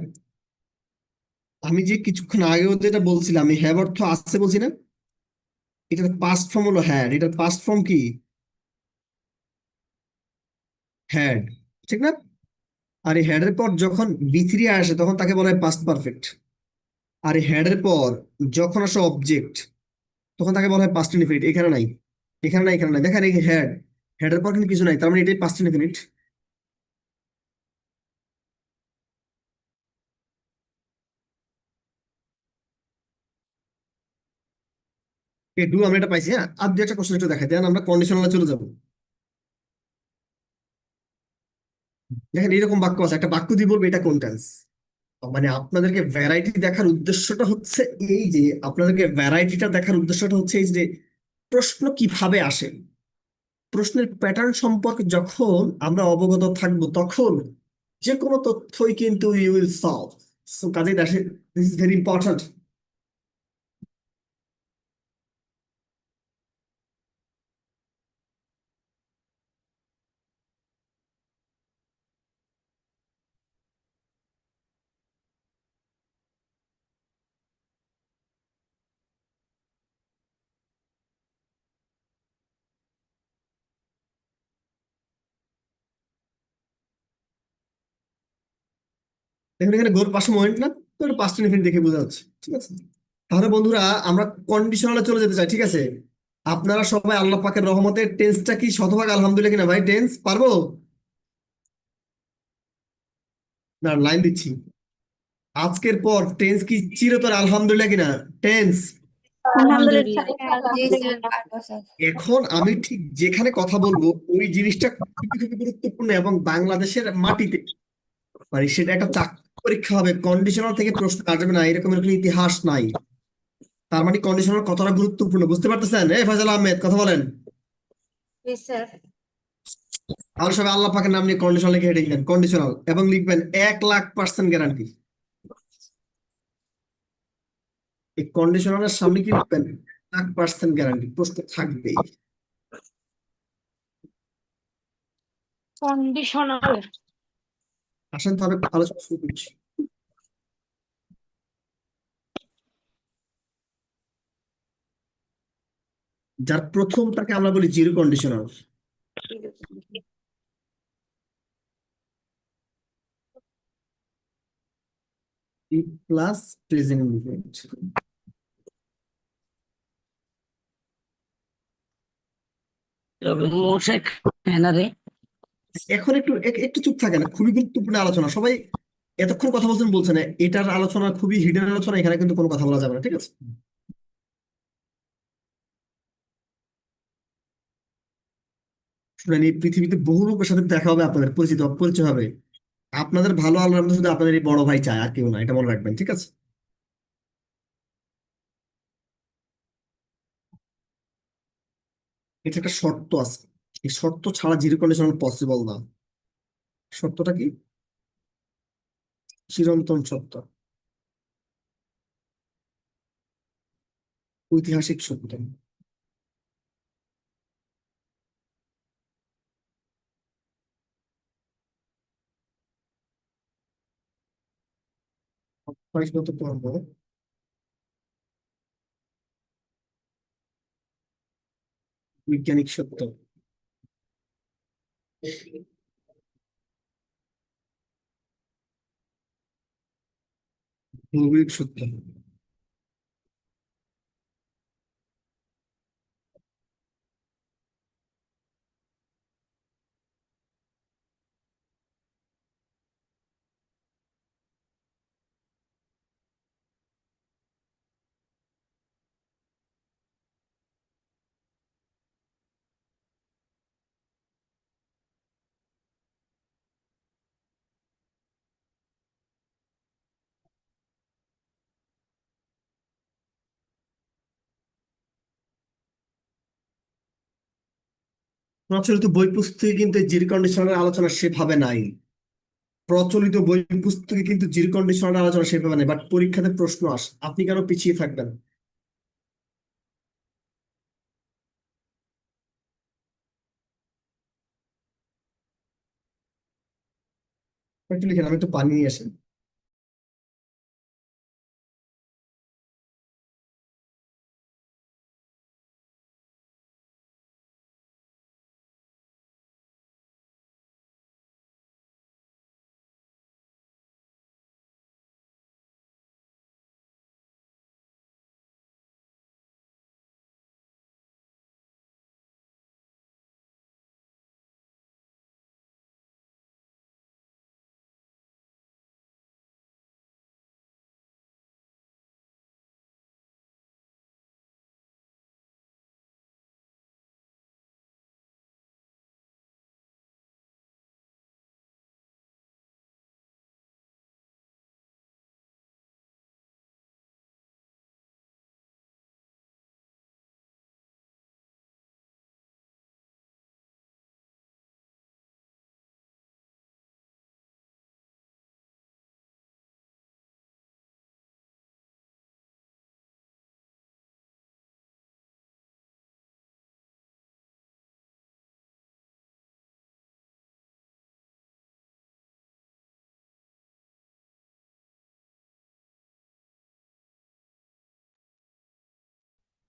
আমি যে কিছুক্ষণ আগেও যেটা বলছিলাম এই হ্যাভ অর্থ আসছে বলছি না, এটার পাস্ট ফর্ম হলো হ্যাড। এটার পাস্ট ফর্ম কি? হ্যাড, ঠিক না? আর এই হ্যাড এর পর যখন বি থ্রি আসে তখন তাকে বলা হয় পাস্ট পারফেক্ট। আর এই হ্যাড এর পর যখন আসে অবজেক্ট তখন তাকে বলা হয় পাস্ট ইনডিফিনিট। এখানে নাই, এখানে নাই, এখানে নাই। দেখেন এই হ্যাড, হ্যাড এর পর কিন্তু কিছু নাই, তার মানে এটাই পাস্ট ইনডিফিনিট। এই ডু আমরা এটা পাইছি। হ্যাঁ, আর দু একটা কোশ্চেন একটু দেখাই দেন, আমরা কন্ডিশনালে চলে যাবো। দেখেন এরকম বাক্য আছে, একটা বাক্য দিয়ে বলবো এটা কোন টেন্স। মানে আপনাদেরকে ভ্যারাইটি দেখার উদ্দেশ্যটা হচ্ছে এই যে, আপনাদেরকে ভ্যারাইটিটা দেখার উদ্দেশ্যটা হচ্ছে এই যে প্রশ্ন কিভাবে আসে, প্রশ্নের প্যাটার্ন সম্পর্কে যখন আমরা অবগত থাকবো তখন যে কোনো তথ্যই কিন্তু ইউ উইল সলভ। সো কাজে দিস ইজ ভেরি ইম্পর্টেন্ট। দেখুন এখানে গোল পাশে পয়েন্ট না, তো এটা পাঁচটা ইনফিনিট দেখে বোঝা যাচ্ছে। ঠিক আছে, তাহলে বন্ধুরা আমরা কন্ডিশনালে চলে যেতে চাই। ঠিক আছে, আপনারা সবাই আল্লাহ পাকের রহমতে টেন্সটা কি শতভাগ আলহামদুলিল্লাহ কিনা ভাই? টেন্স পারবো? না, লাইন দিচ্ছি। আজকের পর টেন্স কি চিরতরে আলহামদুলিল্লাহ কিনা? টেন্স। এখন আমি ঠিক যেখানে কথা বলবো ওই জিনিসটা খুবই খুবই গুরুত্বপূর্ণ, এবং বাংলাদেশের মাটিতে মানে সেটা একটা চাকরি পরীক্ষা হবে, কন্ডিশনাল থেকে প্রশ্ন আসবে না এরকমের কোনো ইতিহাস নাই। তার মানে কন্ডিশনাল কতটা গুরুত্বপূর্ণ বুঝতে পারতেছেন? ফয়সাল আহমেদ কথা বলেন। Yes, sir. আর সবাই আল্লাহ পাকের নাম নিয়ে কন্ডিশনাল লিখে হেঁটে দিবেন, কন্ডিশনাল, এবং লিখবেন 1,00,000% গ্যারান্টি। এই কন্ডিশনালের সামনে কি লিখবেন? 1,00,000% গ্যারান্টি, প্রশ্ন থাকবেই। কন্ডিশনাল। আসেন তাহলে আলোচনা শুরু করছি। যার প্রথম তাকে আমরা বলি zero conditional. Plus present indefinite. এখন একটু একটু চুপ থাকে না, খুবই গুরুত্বপূর্ণ আলোচনা। সবাই এতক্ষণ কথা বলছেন না, এটার আলোচনা খুবই হিডেন আলোচনা, এখানে কিন্তু কোনো কথা বলা যাবে না, ঠিক আছে? শুনেন, এই পৃথিবীতে বহু লোকের সাথে দেখা হবে, আপনাদের পরিচয় হবে। আপনাদের ভালো আল্লাহর মধ্যে শুধু আপনাদের এই বড় ভাই চায়, আর কেউ না, এটা মনে রাখবেন, ঠিক আছে? এটা একটা শর্ত আছে, এই শর্ত ছাড়া জিরো কন্ডিশনাল পসিবল না। শর্তটা কি? চিরন্তন সত্য, ঐতিহাসিক সত্য। অভ্যাসগত কর্ম, বৈজ্ঞানিক সত্য, ভৌগোলিক সত্য। প্রচলিত বই পুস্তকে কিন্তু জিরো কন্ডিশনাল আলোচনা সেভাবে নাই। প্রচলিত বই পুস্তকে কিন্তু জিরো কন্ডিশনাল আলোচনা সেভাবে নাই, বাট পরীক্ষাতে প্রশ্ন আসে, আপনি কেন পিছিয়ে থাকবেন? একটু লিখেন, আমি একটু পানি নিয়ে আসি।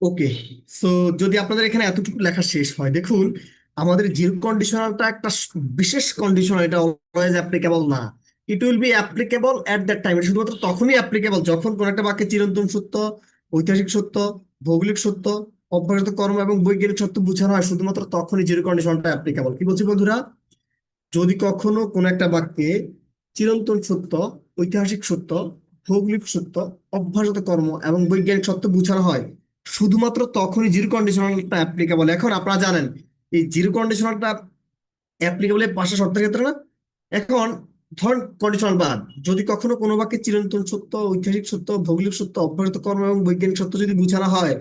ওকে, সো যদি আপনাদের এখানে এতটুকু লেখা শেষ হয়, দেখুন আমাদের জিরো কন্ডিশনালটা একটা বিশেষ কন্ডিশন, এটা অলওয়েজ অ্যাপ্লিকেবল না। It will be applicable at that time, শুধুমাত্র তখনই অ্যাপ্লিকেবল যখন কোন একটা বাক্যে চিরন্তন সত্য, ঐতিহাসিক সত্য, ভৌগোলিক সত্য, অভ্যাসগত কর্ম এবং বৈজ্ঞানিক সত্য বোঝানো হয়, শুধুমাত্র তখনই জিরো কন্ডিশনটা অ্যাপ্লিকেবল। কি বলছি বন্ধুরা? যদি কখনো কোন একটা বাক্যে চিরন্তন সত্য, ঐতিহাসিক সত্য, ভৌগোলিক সত্য, অভ্যাসগত কর্ম এবং বৈজ্ঞানিক সত্য বোঝানো হয় শুধুমাত্র তখনই জিরো কন্ডিশনালটা অ্যাপ্লিকেবল। এখন আপনারা জানেন এই জিরো কন্ডিশনালটা অ্যাপ্লিকেবল এই 5টা শর্তের ক্ষেত্রে না। এখন ধরেন কন্ডিশনাল বাদ, যদি কখনো কোনো বাক্যে চিরন্তন সত্য, ঐতিহাসিক সত্য, ভৌগোলিক সত্য, অভ্যাসগত কর্ম এবং বৈজ্ঞানিক সত্য যদি বোঝানো হয়,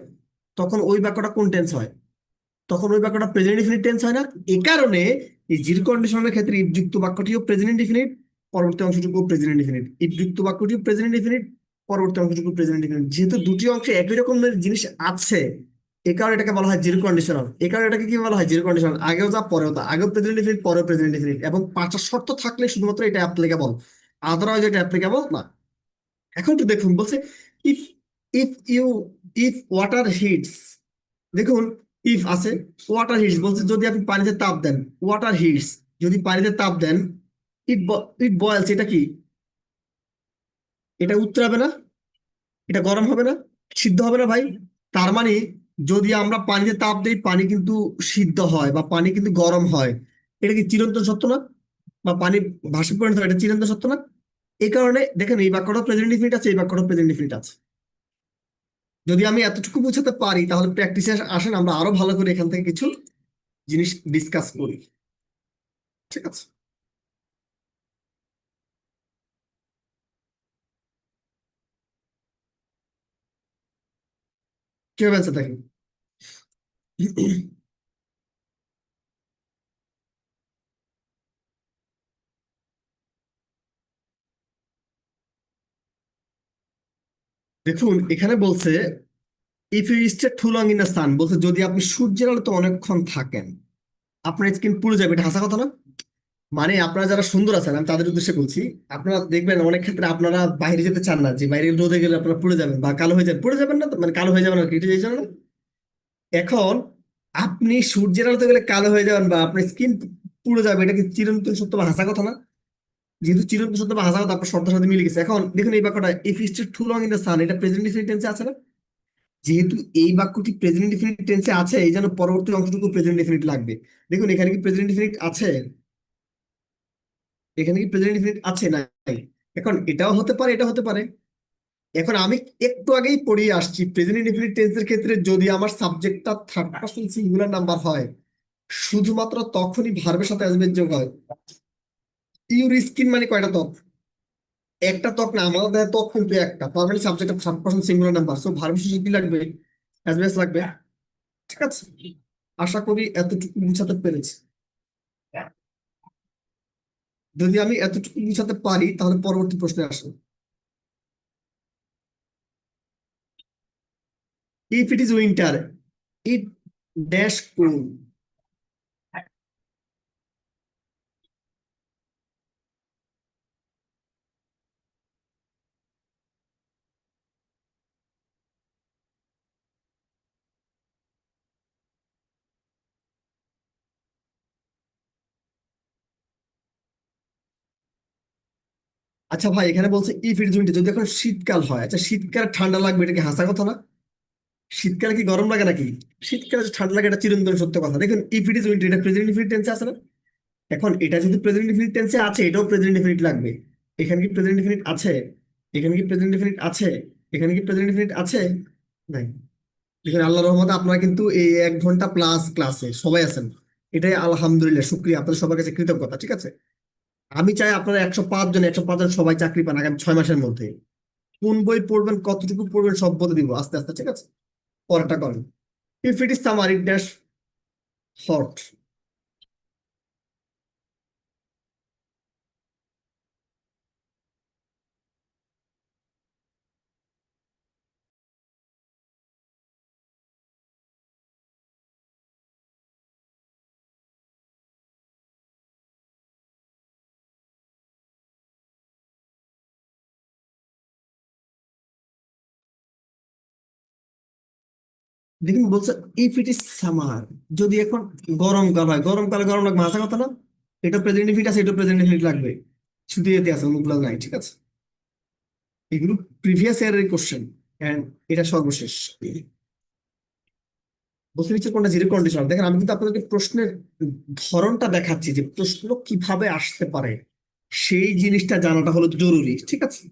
তখন ওই বাক্যটা কোন টেন্স হয়? তখন ওই বাক্যটা প্রেজেন্ট ইনডিফিনিট টেন্স হয় না। এই কারণে এই জিরো কন্ডিশনালের ক্ষেত্রে ইফ যুক্ত বাক্যটিও প্রেজেন্ট ইনডিফিনিট, পরবর্তী অংশটুকু প্রেজেন্ট ইনডিফিনিট। ইফ যুক্ত বাক্যটিও প্রেজেন্ট ইনডিফিনিট, পরবর্তী অংশটুকু প্রেজেন্ট ইনডিফিনিট। যেহেতু দুটি অংশে একই রকমের জিনিস আছে, এই কারণে এটাকে বলা হয় জিরো কন্ডিশনাল। এই কারণে এটাকে কি বলা হয়? Zero conditional. আগেও যা পরেও তা, আগেও প্রেজেন্ট ইনডিফিনিট, পরেও প্রেজেন্ট ইনডিফিনিট, এবং 5টা শর্ত থাকলে শুধুমাত্র এটা অ্যাপ্লিকেবল, আদারওয়াইজ এটা অ্যাপ্লিকেবল না। এখন একটু দেখুন, বলছে if if you if water hits, দেখুন ইফ আছে, ওয়াটার হিটস বলছে যদি আপনি পানিতে তাপ দেন, ওয়াটার হিটস যদি পানিতে তাপ দেন, ইট ইট বয়েলস, এটা কি? এটা উত্তরাবে না? এটা গরম হবে না? সিদ্ধ হবে না ভাই? তার মানে যদি আমরা পানিতে তাপ দিই, পানি কিন্তু সিদ্ধ হয় বা পানি কিন্তু গরম হয়। এটা কি চিরন্তন সত্য না? বা পানি ভাসে পরিণত হয়, এটা চিরন্তন সত্য না? এই কারণে দেখেন এই বাক্যটা প্রেজেন্ট ডিফিনিট আছে, এই বাক্যটা প্রেজেন্ট ডিফিনিট আছে। যদি আমি এতটুকু বোঝাতে পারি, তাহলে প্র্যাকটিসে আসেন, আমরা আরো ভালো করে এখান থেকে কিছু জিনিস ডিসকাস করি। ঠিক আছে? কি হবে আনসার দেখেন। দেখুন এখানে বলছে if you stay too long in the sun, বলছে যদি আপনি সূর্যের আলোতে অনেকক্ষণ থাকেন, আপনার স্কিন পুড়ে যাবে। এটা হাসা কথা না? মানে আপনারা যারা সুন্দর আছেন, আমি তাদের উদ্দেশ্যে বলছি, আপনারা দেখবেন অনেক ক্ষেত্রে আপনারা বাইরে যেতে চান না, যে বাইরে রোদে গেলে আপনারা পুড়ে যাবেন বা কালো হয়ে যাবেন। পুড়ে যাবেন না তো, মানে কালো হয়ে যাবেন আর কি, এটা এই জন্য না। এখন আপনি সূর্যের আলোতে গেলে কালো হয়ে যাবেন বা আপনার স্কিন পুড়ে যাবে, এটা কি চিরন্তন সত্য বা হাসা কথা না? যেহেতু চিরন্তন সত্য বা হাসা কথা আপনার শর্তের সাথে মিলে গেছে। এখন দেখুন এই বাক্যটা if you stay too long in the sun, এটা প্রেজেন্ট ডিফিনিট টেন্সে আছে না? যেহেতু এই বাক্যটি প্রেজেন্ট ডিফিনিট টেন্সে আছে, এই জন্য পরবর্তী অংশটুকু প্রেজেন্ট ডিফিনিট লাগবে। দেখুন এখানে কি প্রেজেন্ট ডিফিনিট আছে? এখানে কি প্রেজেন্ট ডিফিনিট আছে? নাই। এখন এটাও হতে পারে, এটা হতে পারে। এখন আমি একটু আগেই পড়িয়ে আসছি, প্রেজেন্ট ইনডিফিনিট টেন্সের ক্ষেত্রে যদি আমার সাবজেক্টটা থার্ড পারসন সিঙ্গুলার নাম্বার হয়, শুধুমাত্র তখনই ভার্বের সাথে অ্যাজবের যোগ হয়। ইউর স্কিন মানে কয়টা ত্বক? একটা ত্বক না, আমাদের দেহে ত্বক কিন্তু একটা, তার মানে সাবজেক্টটা third person singular number, so ভার্বের শেষে কি লাগবে? অ্যাজবেস লাগবে। ঠিক আছে? আশা করি এতটুকু বুঝাতে পেরেছি। যদি আমি এতটুকু বুঝাতে পারি, তাহলে পরবর্তী প্রশ্নে আসুন। If it is winter, it dash cool. আচ্ছা ভাই, এখানে বলছে ইফ ইট ইজ উইন্টার, যদি এখন শীতকাল হয়, আচ্ছা শীতকালে ঠান্ডা লাগবে, এটা কি হাসা কথা না? শীতকালে কি গরম লাগে নাকি? শীতকালে যে ঠান্ডা লাগে, এটা চিরন্তন সত্য কথা। দেখুন ইফ ইট ইজ উইন্টার, এটা প্রেজেন্ট ইনডিফিনিট টেন্সে আছে না? এখন এটা যদি প্রেজেন্ট ইনডিফিনিট টেন্সে আছে, এটাও প্রেজেন্ট ইনডিফিনিট লাগবে। এখানে কি প্রেজেন্ট ইনডিফিনিট আছে? এখানে কি প্রেজেন্ট ইনডিফিনিট আছে? এখানে কি প্রেজেন্ট ইনডিফিনিট আছে? নাই। দেখুন আল্লাহর রহমতে আপনারা কিন্তু এই 1 ঘন্টা প্লাস ক্লাসে সবাই আছেন, এটাই আলহামদুলিল্লাহ, শুক্রিয়া আপনাদের সবার কাছে, কৃতজ্ঞতা। ঠিক আছে? আমি চাই আপনারা 105 জন সবাই চাকরি পান আগামী 6 মাসের মধ্যে। কোন বই পড়বেন, কতটুকু পড়বেন, সব বলে দিব আস্তে আস্তে। ঠিক আছে? পরেরটা করেন। If it is summer, it dash hot. দেখুন বলছে ইফ ইট ইজ সামার, যদি এখন গরমকাল হয়, গরমকালে গরম লাগবে, হাসা কথা না? এটা প্রেজেন্ট ইনডিফিনিট আছে, এটা প্রেজেন্ট ইনডিফিনিট লাগবে। শুধু এতে আছে, অন্যগুলো নাই। ঠিক আছে? এগুলো প্রিভিয়াস ইয়ারের কোশ্চেন, এন্ড এটা সর্বশেষ। বলতে নিচ্ছে কোনটা জিরো কন্ডিশনাল। দেখেন আমি কিন্তু আপনাদেরকে প্রশ্নের ধরনটা দেখাচ্ছি, যে প্রশ্ন কিভাবে আসতে পারে। সেই জিনিসটা জানাটা হলো জরুরি, ঠিক আছে?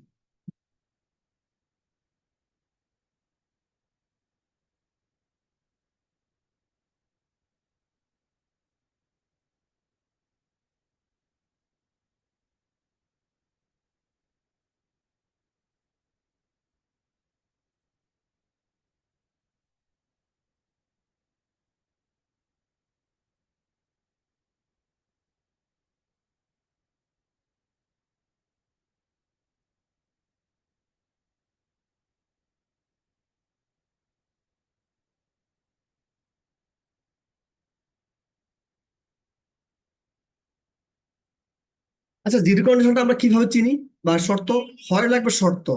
আচ্ছা, জিরো কন্ডিশনটা আমরা কিভাবে চিনি? বা শর্ত হয় লাগবে, শর্ত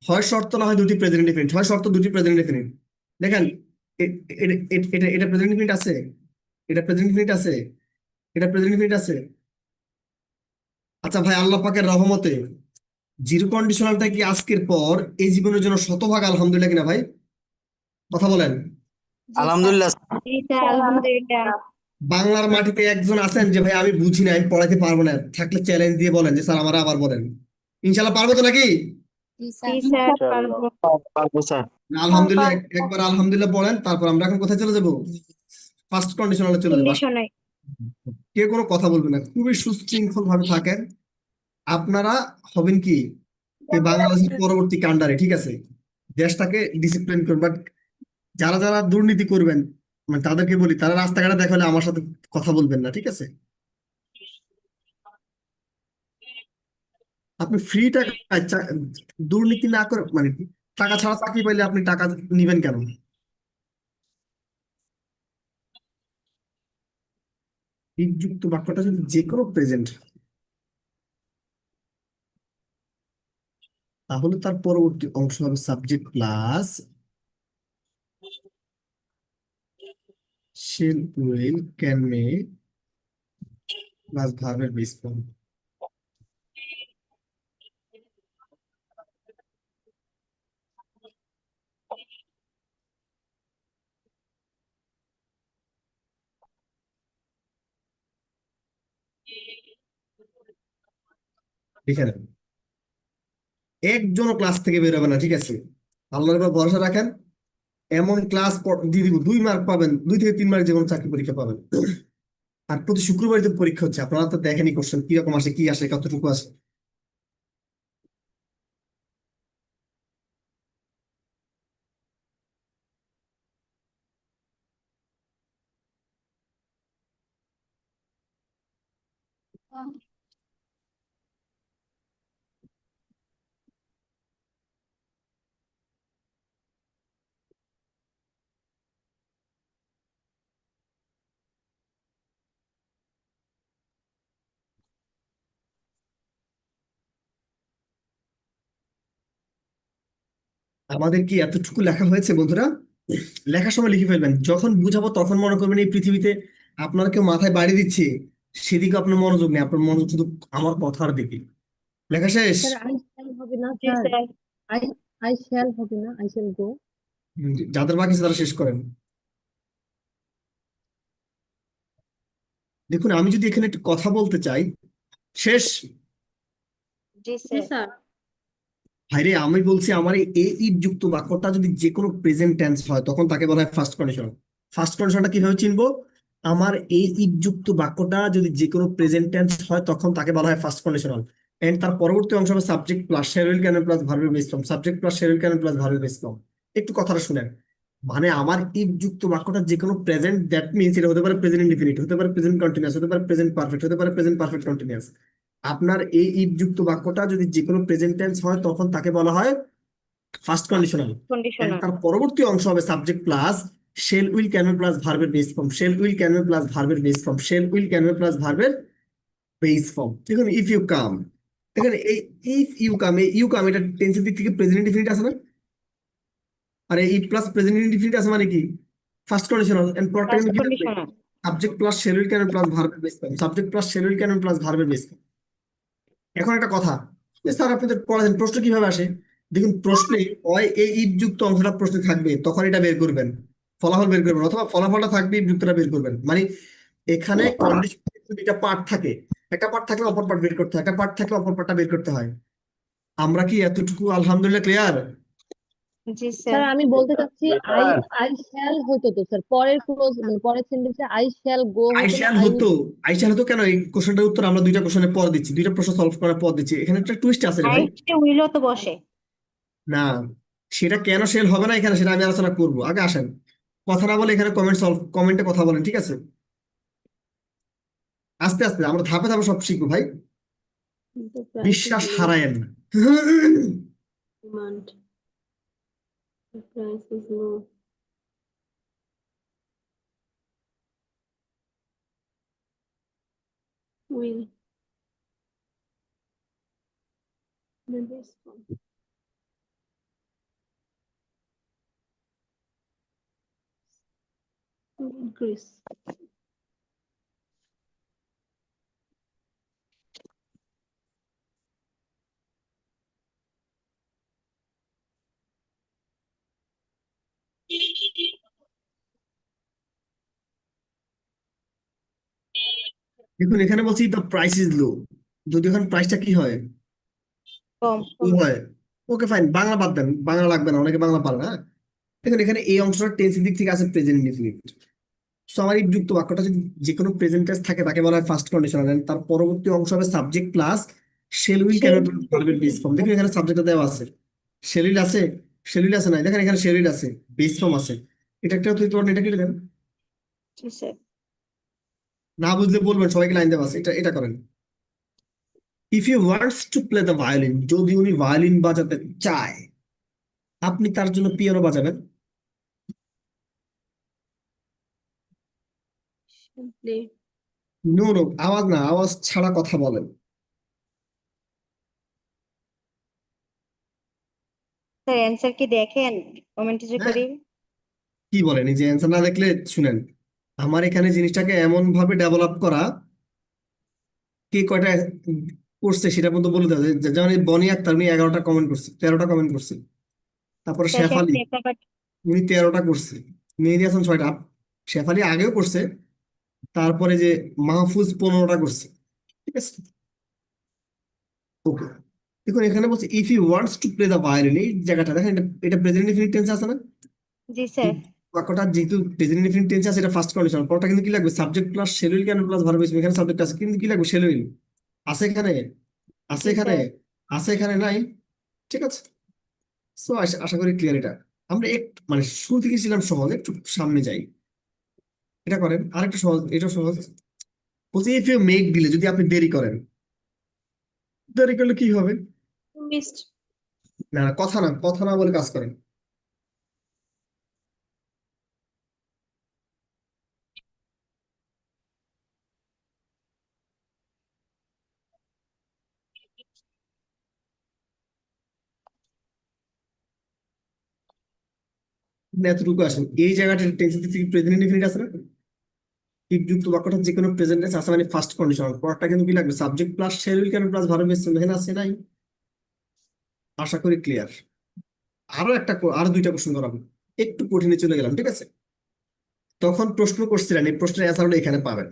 হয় শর্ত না হয় দুটি প্রেজেন্ট ইনডিফিনিট, হয় শর্ত দুটি প্রেজেন্ট ইনডিফিনিট। দেখেন এটা প্রেজেন্ট ইনডিফিনিট আছে, এটা প্রেজেন্ট ইনডিফিনিট আছে, এটা প্রেজেন্ট ইনডিফিনিট আছে। আচ্ছা ভাই, আল্লাহ পাকের রহমতে জিরো কন্ডিশনালটা কি আজকের পর এই জীবনের জন্য শতভাগ আলহামদুলিল্লাহ কিনা ভাই? কথা বলেন। আলহামদুলিল্লাহ। জি স্যার, আলহামদুলিল্লাহ। বাংলার মাটিতে একজন আছেন যে ভাই আমি বুঝি না, আমি পড়াইতে পারবো না, থাকলে চ্যালেঞ্জ দিয়ে বলেন যে স্যার আমার আবার বলেন। ইনশাল্লাহ পারবো তো নাকি? জি স্যার, পারবো। পারবো স্যার। আলহামদুলিল্লাহ, একবার আলহামদুলিল্লাহ বলেন, তারপর আমরা এখন কোথায় চলে যাবো? ফার্স্ট কন্ডিশনালে চলে যাবো। কন্ডিশনে। কেউ কোনো কথা বলবে না, খুবই সুশৃঙ্খল ভাবে থাকেন। আপনারা হবেন কি এই বাংলাদেশের পরবর্তী কাণ্ডারে, ঠিক আছে? দেশটাকে ডিসিপ্লিন করবেন। বাট যারা যারা দুর্নীতি করবেন, মানে তাদেরকে বলি, তারা রাস্তাঘাটে দেখা হলে আমার সাথে কথা বলবেন না, ঠিক আছে? আপনি ফ্রি টাকা দুর্নীতি না করে, মানে টাকা ছাড়া চাকরি পাইলে আপনি টাকা নিবেন কেন? যুক্ত বাক্যটা যদি যে কোনো প্রেজেন্ট, তাহলে তার পরবর্তী অংশ হবে subject plus shall, will, can, may plus ভার্বের বেস ফর্ম। লিখে নেন, একজনও ক্লাস থেকে বেরোবে না, ঠিক আছে? আল্লাহর উপর ভরসা রাখেন। এমন ক্লাস দিয়ে দিব, 2 মার্ক পাবেন, 2 থেকে 3 মার্ক যে কোনো চাকরি পরীক্ষা পাবেন। আর প্রতি শুক্রবারই তো পরীক্ষা হচ্ছে, আপনারা তো দেখেনি কোশ্চেন কিরকম আসে, কি আসে, কতটুকু আসে। আমাদের কি এতটুকু লেখা হয়েছে বন্ধুরা? লেখার সময় লিখে ফেলবেন, যখন বুঝাবো তখন মনে করবেন এই পৃথিবীতে আপনার কেউ মাথায় বাড়ি দিচ্ছে, সেদিকে আপনার মনোযোগ নেই, আপনার মনোযোগ শুধু আমার কথার দিকে। লেখা শেষ? স্যার আই শ্যাল হবে না জি sir, sir. I I shall হবে না, আই শ্যাল গো। যাদের বাকি আছে তারা শেষ করেন। দেখুন, আমি যদি এখানে একটু কথা বলতে চাই, শেষ? জি জি স্যার। স্যার। ভাইরে, আমি বলছি আমার এই ইফ যুক্ত বাক্যটা যদি যে কোনো প্রেজেন্ট টেন্স হয় তখন তাকে বলা হয় ফার্স্ট কন্ডিশন। ফার্স্ট কন্ডিশনটা কিভাবে চিনবো? আমার এই ইফ যুক্ত বাক্যটা যদি যে কোনো প্রেজেন্ট টেন্স হয় তখন তাকে বলা হয় ফার্স্ট কন্ডিশনাল। এন্ড তার পরবর্তী অংশ হবে subject plus shall will can plus ভার্বের base form, subject plus shall will can plus ভার্বের বেস ফর্ম। একটু কথাটা শুনেন, মানে আমার ইফ যুক্ত বাক্যটা যে কোনো প্রেজেন্ট, দ্যাট মিনস এটা হতে পারে প্রেজেন্ট ইনডিফিনিট, হতে পারে প্রেজেন্ট কন্টিনিউয়াস, হতে পারে প্রেজেন্ট পারফেক্ট, হতে পারে প্রেজেন্ট পারফেক্ট কন্টিনিউয়াস। আপনার এই ইফ যুক্ত বাক্যটা যদি যে কোনো প্রেজেন্ট টেন্স হয় তখন তাকে বলা হয় ফার্স্ট কন্ডিশনাল। কন্ডিশনাল। তার পরবর্তী অংশ হবে subject plus shall will can plus ভার্বের base form, shall will can plus ভার্বের base form, shall will can plus ভার্বের বেস ফর্ম। দেখুন, ইফ ইউ কাম, এখানে এই ইফ ইউ কাম, এই ইউ কাম এটা টেন্সের দিক থেকে প্রেজেন্ট ইনডিফিনিট আছে না? আর এই প্লাস প্রেজেন্ট ইনডিফিনিট আছে মানে কি? First conditional. এন্ড পরটা ফার্স্ট কিন্তু কি থাকবে? Conditional. Subject plus shall will can plus ভার্বের base form, subject plus shall will can plus ভার্বের বেস ফর্ম। এখন একটা কথা, স্যার আপনাদের পড়ালেন, প্রশ্ন কিভাবে আসে? দেখুন, প্রশ্নে হয় এই ইফ যুক্ত অংশটা প্রশ্নে থাকবে, তখন এটা বের করবেন, ফলাফল বের করবেন, অথবা ফলাফলটা থাকবে ইফ যুক্তটা বের করবেন। মানে এখানে কন্ডিশন দুইটা পার্ট থাকে, একটা পার্ট থাকলে অপর পার্ট বের করতে হয়, একটা পার্ট থাকলে অপর পার্টটা বের করতে হয়। আমরা কি এতটুকু আলহামদুলিল্লাহ ক্লিয়ার? জি স্যার স্যার। আমি বলতে চাচ্ছি আই শ্যাল হতো তো স্যার, পরের ক্লোজ মানে পরের সেন্টেন্সে আই শ্যাল গো হতো না আইশাল আই হতো, আইশাল হতো কেন? এই কোশ্চেনটার উত্তর আমরা দুইটা কোশ্চেনের পর দিচ্ছি, দুইটা প্রশ্ন সলভ করার পর দিচ্ছি। এখানে একটা টুইস্ট আছে রে ভাই। আইসে উইলও তো বসে। না, সেটা কেন সেল হবে না এখানে সেটা আমি আলোচনা করবো, আগে আসেন। কথা না বলে এখানে কমেন্টে কথা বলেন, ঠিক আছে? আস্তে আস্তে আমরা ধাপে ধাপে সব শিখবো ভাই, The price is বিশ্বাস low. হারায়েন না। Demand. The price is low. Will. The best one. Will increase. দেখুন এখানে বলছি দ্য প্রাইস ইজ লো, যদি এখন প্রাইসটা কি হয়, কম। লো হয়, ওকে ফাইন, বাংলা বাদ দেন, বাংলা লাগবে না, অনেকে বাংলা পারে না। দেখুন এখানে এই অংশটা টেন্সের দিক থেকে আছে প্রেজেন্ট ইনডিফিনিট। সো আমার এই যুক্ত বাক্যটা যদি যে কোনো প্রেজেন্ট টেন্স থাকে তাকে বলা হয় ফার্স্ট কন্ডিশনাল, তার পরবর্তী অংশ হবে subject plus shall will can ভার্বের বেস ফর্ম। দেখুন এখানে সাবজেক্টটা দেওয়া আছে, শেলিল আছে, শেলিল আছে না, দেখেন এখানে শেলিল আছে, বেস ফর্ম আছে। এটা একটা তুই এটা কেটে দেন, জি স্যার। না বুঝলে বলবেন, সবাইকে লাইন দেওয়া আছে, এটা এটা করেন। If you wants to play the violin, যদি উনি ভায়োলিন বাজাতে চায়, আপনি তার জন্য পিয়ানো বাজাবেন। Simply. নো নো, আওয়াজ না, আওয়াজ ছাড়া কথা বলেন। স্যার অ্যান্সার কি দেখেন কমেন্টে যে হ্যাঁ, করি? কি বলেন, এই যে অ্যান্সার না দেখলে শুনেন, আমার এখানে জিনিসটাকে এমন ভাবে ডেভেলপ করা, কে কয়টা করছে সেটা পর্যন্ত বলে দেওয়া যায়। যেমন এই বনি আক্তার, উনি 11টা কমেন্ট করছে, 13টা কমেন্ট করছে। তারপরে স্যার শেফালি, প্রেক্ষাপট উনি 13টা করছে। মেহেদী হাসান 6টা, শেফালি আগেও করছে। তারপরে যে মাহফুজ 15টা করছে, ঠিক আছে? ওকে, দেখুন এখানে বলছে if you wants to play the violin, এই জায়গাটা দেখেন, এটা এটা প্রেজেন্ট ইনফিনিট টেন্স আছে না? জি এই স্যার। বাক্যটা যেহেতু প্রেজেন্ট ইনফিনিট টেন্স আছে, এটা ফার্স্ট কন্ডিশন, পরটা কিন্তু কি লাগবে, subject plus shell can plus verb. এখানে সাবজেক্ট আছে কিন্তু কি লাগবে, শেল আছে এখানে, আছে জি এখানে, স্যার। আছে এখানে নাই, ঠিক আছে? সো আশা করি ক্লিয়ার। এটা আমরা একটু মানে শুরু থেকে ছিলাম সহজ, একটু সামনে যাই, এটা করেন আরেকটু সহজ, এটা সহজ। বলছি ইফ ইউ মেক ডিলে, যদি আপনি দেরি করেন, দেরি করলে কি হবে? Missed. না না, কথা না, কথা না বলে কাজ করেন। আপনি এতটুকু আসেন, এই জায়গাটা টেন্স থেকে প্রেজেন্ট ইনডিফিনিট আছে না? ইফ যুক্ত বাক্যটা যে কোনো প্রেজেন্ট টেন্স আছে, মানে ফার্স্ট কন্ডিশন, পরটা কিন্তু কি লাগবে, subject plus shell can plus verb. এখানে আছে নাই? আশা করি ক্লিয়ার। আরো দুইটা কোশ্চেন করাবো, একটু কঠিনে চলে গেলাম, ঠিক আছে? তখন প্রশ্ন করছিলেন, এই প্রশ্নের অ্যান্সার এখানে পাবেন।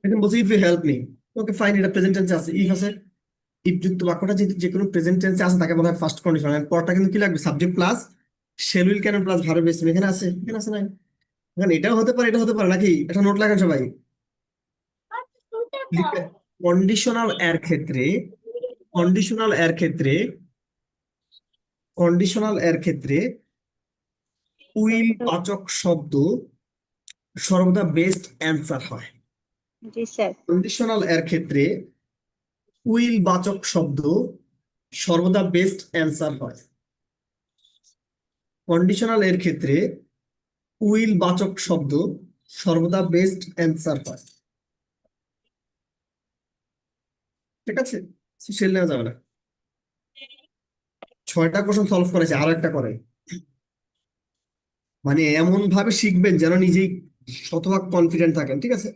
এখন বলছি if you help me, okay fine, এটা প্রেজেন্ট টেন্সে আছে, ইফ আছে। ইফ যুক্ত বাক্যটা যে কোনো প্রেজেন্ট টেন্সে আছে তাকে বলা হয় ফার্স্ট কন্ডিশন, পরটা কিন্তু কি লাগবে, subject plus shall will can plus verb. এখানে আছে, এখানে আছে নাই? এখন এটাও হতে পারে, এটা হতে পারে, নাকি? এটা নোট লাগান সবাই। কন্ডিশনাল এর ক্ষেত্রে, কন্ডিশনাল এর ক্ষেত্রে, কন্ডিশনাল এর ক্ষেত্রে উইল বাচক শব্দ সর্বদা বেস্ট অ্যান্সার হয়। জি স্যার। কন্ডিশনাল এর ক্ষেত্রে উইল বাচক শব্দ সর্বদা বেস্ট অ্যান্সার হয়। কন্ডিশনাল এর ক্ষেত্রে উইল বাচক শব্দ সর্বদা বেস্ট অ্যান্সার হয়। ঠিক আছে, সেল নেওয়া যাবে না। 6টা কোশ্চেন সলভ করেছে, আরো একটা করে, মানে এমন ভাবে শিখবেন যেন নিজেই শতভাগ কনফিডেন্ট থাকেন। ঠিক আছে,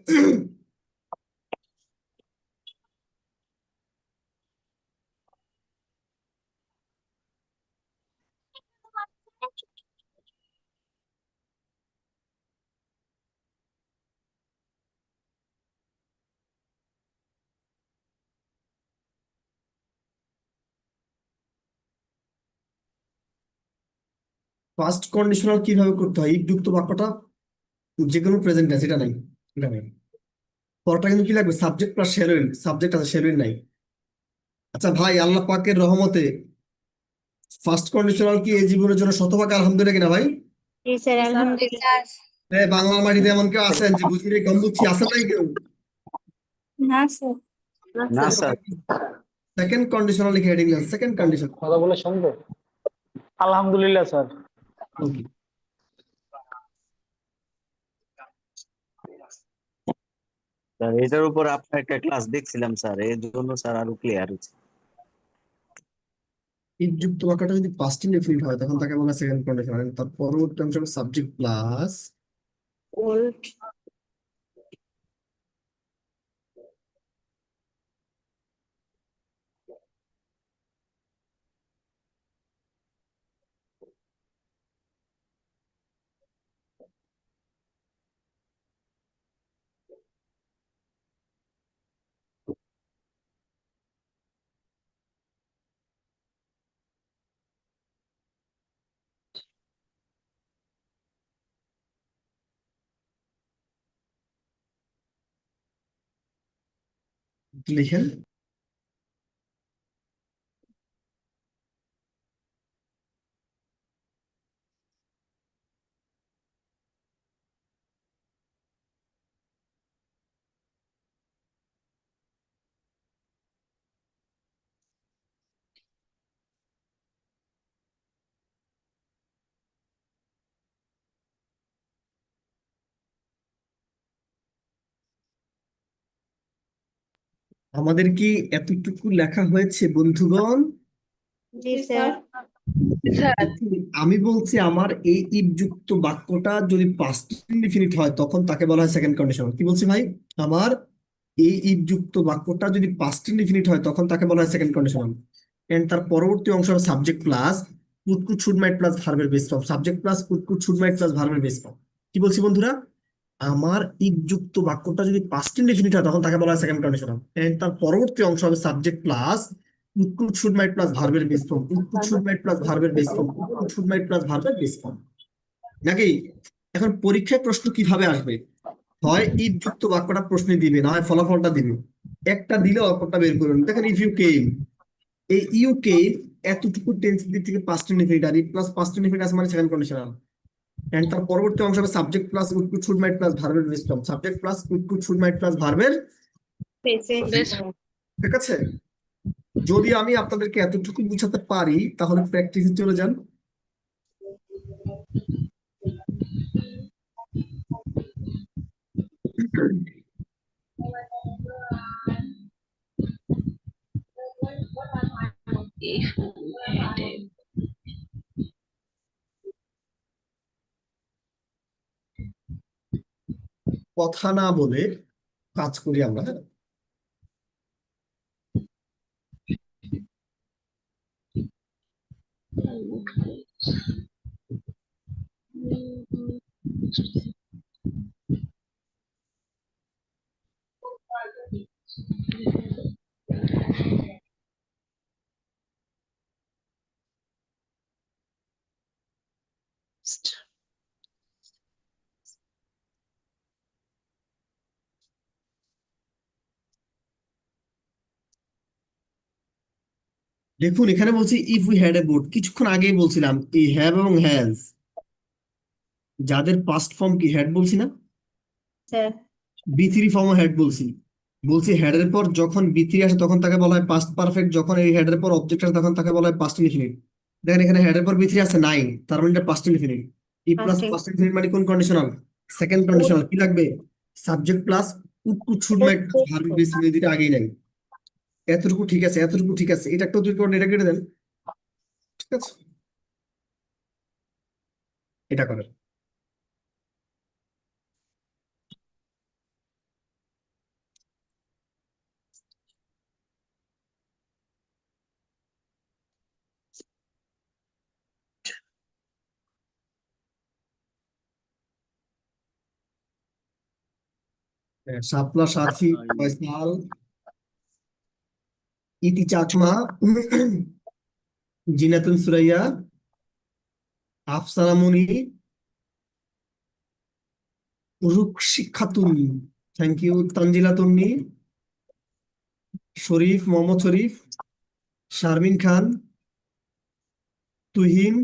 ফার্স্ট কন্ডিশনাল কিভাবে করতে হয়, ইফ যুক্ত বাক্যটা যে কোনো প্রেজেন্ট টেন্স, এটা নাই, এটা নাই। পরটা কিন্তু কি লাগবে, subject plus shall will, subject আছে শ্যাল উইল নাই। আচ্ছা ভাই, আল্লাহ পাকের রহমতে ফার্স্ট কন্ডিশনাল কি এই জীবনের জন্য শতভাগ আলহামদুলিল্লাহ কিনা ভাই? জি স্যার, আলহামদুলিল্লাহ। বাংলার মাটিতে এমন কেউ আছেন যে বুঝিয়ে কম বুঝছি, আছেন নাই কেউ? না স্যার। না স্যার। সেকেন্ড কন্ডিশনাল লিখে হেডিং দেন, সেকেন্ড কন্ডিশন। কথা বলে শুনবে? আলহামদুলিল্লাহ স্যার। ওকে, স্যার এটার উপর আপনার একটা ক্লাস দেখছিলাম স্যার, এর জন্য স্যার আরো ক্লিয়ার হচ্ছে। ইফ যুক্ত বাক্যটা যদি পাস্ট ইনডেফিনিট হয় তখন তাকে বলা সেকেন্ড কন্ডিশনাল, তার পরবর্তী অংশ সাবজেক্ট প্লাস ওল্ড। লিখেন। আমাদের কি এতটুকু লেখা হয়েছে বন্ধুগণ? জি স্যার। আমি বলছি আমার এই ইফ যুক্ত বাক্যটা যদি পাস্ট ইনডিফিনিট হয় তখন তাকে বলা হয় সেকেন্ড কন্ডিশনাল। কি বলছি ভাই? আমার এই ইফ যুক্ত বাক্যটা যদি পাস্ট ইনডিফিনিট হয় তখন তাকে বলা হয় সেকেন্ড কন্ডিশনাল। এন্ড তার পরবর্তী অংশ হবে subject plus could could should might plus ভার্বের base form. Subject plus could could should might plus ভার্বের বেস ফর্ম। কি বলছি বন্ধুরা? আমার ইফ যুক্ত বাক্যটা যদি পাস্ট ইনডিফিনিট হয় তখন তাকে বলা হয় সেকেন্ড কন্ডিশনাল। এন্ড তার পরবর্তী অংশ হবে subject plus could could should might plus ভার্বের base form. Could could should might plus ভার্বের base form. Could could should might plus ভার্বের বেস ফর্ম। নাকি? এখন পরীক্ষায় প্রশ্ন কিভাবে আসবে? হয় ইফ যুক্ত বাক্যটা প্রশ্নে দিবে, না হয় ফলাফলটা দিবে। একটা দিলে অপরটা বের করুন। দেখেন ইফ ইউ কেম, এই ইউ কেম এতটুকু টেন্স দিক থেকে পাস্ট ইনডিফিনিট, আর প্লাস পাস্ট ইনডিফিনিট আছে মানে সেকেন্ড কন্ডিশনাল। এন্ড তার পরবর্তী অংশ হবে subject plus would could should might plus ভার্বের base form. Subject plus would could should might plus ভার্বের। ঠিক আছে, যদি আমি আপনাদেরকে এতটুকু বুঝাতে পারি তাহলে প্র্যাকটিসে চলে যান। কথা না বলে কাজ করি আমরা, হ্যাঁ? দেখুন এখানে বলছি if we had a boat, কিছুক্ষণ আগেই বলছিলাম এই হ্যাভ এবং হ্যাজ যাদের পাস্ট ফর্ম কি হ্যাড বলছি না? স্যার বি3 ফর্ম হেড বলছি হেডের পর যখন বি3 আসে তখন তাকে বলা হয় পাস্ট পারফেক্ট, যখন এই হেডের পর অবজেক্ট আসে তখন তাকে বলা হয় পাস্ট ইনডিফিনিট। দেখেন এখানে হেডের পর বি3 আছে নাই, তার মানে এটা পাস্ট ইনডিফিনিট। ই প্লাস Past পাস্ট ইনডিফিনিট মানে কোন কন্ডিশনাল? Second conditional. কি লাগবে? Subject plus would should might plus verb base দুইটা আগেই নাই। এতটুকু ঠিক আছে, এতটুকু ঠিক আছে, এটা একটা দুই করেন, এটা কেটে দেন। ঠিক আছে, এটা করেন। শাপলা সাথী ফয়সাল, ইতি চাকমা, জিনাতুন সুরাইয়া, আফসানা মনি, রুকসি খাতুন, থ্যাংক ইউ, তানজিলা তন্নি, শরীফ, মোহাম্মদ শরীফ, শারমিন খান, তুহিন,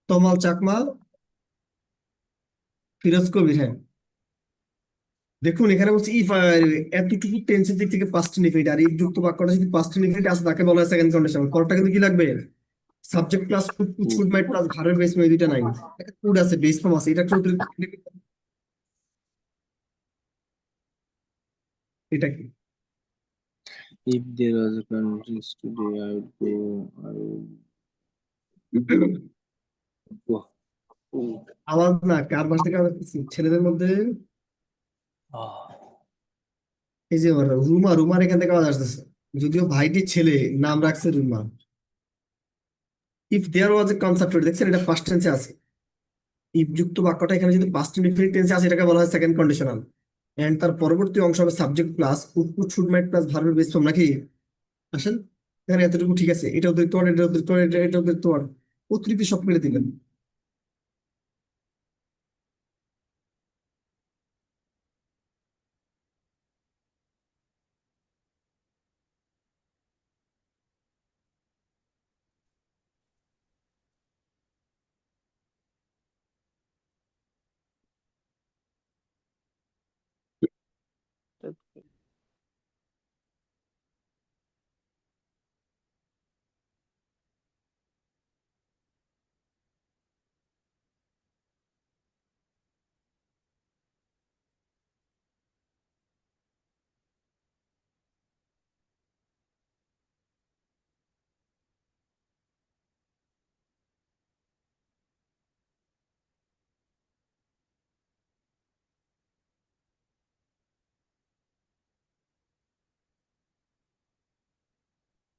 তমাল চাকমা, ফিরোজ কবির। হ্যাঁ, দেখুন এখানে বলছি ইফ এতটুকু টেন্সের দিক থেকে পাস্ট ইনডিফিনিট, আর ইফ যুক্ত বাক্যটা যদি পাস্ট ইনডিফিনিট আসে তাকে বলা হয় সেকেন্ড কন্ডিশন। পরটা কিন্তু কি লাগবে? Subject plus should might plus ভার্বের বেস এই দুইটা নাই, কুড আছে, বেস ফর্ম আছে, এটা এটা কি? If there was a countries today, I would go. আওয়াজ না, কার বাস থেকে আওয়াজ আসছে? ছেলেদের মধ্যে এই যে রুমার এখান থেকে আওয়াজ আসতেছে, যদিও ভাইটির ছেলে, নাম রাখছে Ruma. If there was a concept, দেখছেন এটা পাস্ট টেন্সে আছে। ইফ যুক্ত বাক্যটা এখানে যদি পাস্ট ইনডিফিনিট টেন্সে আছে এটাকে বলা হয় সেকেন্ড কন্ডিশনাল। এন্ড তার পরবর্তী অংশ হবে subject plus would should might plus ভার্বের বেস ফর্ম, নাকি? আসেন, এখানে এতটুকু ঠিক আছে, এটা অতিরিক্ত ওয়ার্ড, এটা অতিরিক্ত ওয়ার্ড, এটা অতিরিক্ত ওয়ার্ড, অতিরিক্ত সব মিলে দিবেন।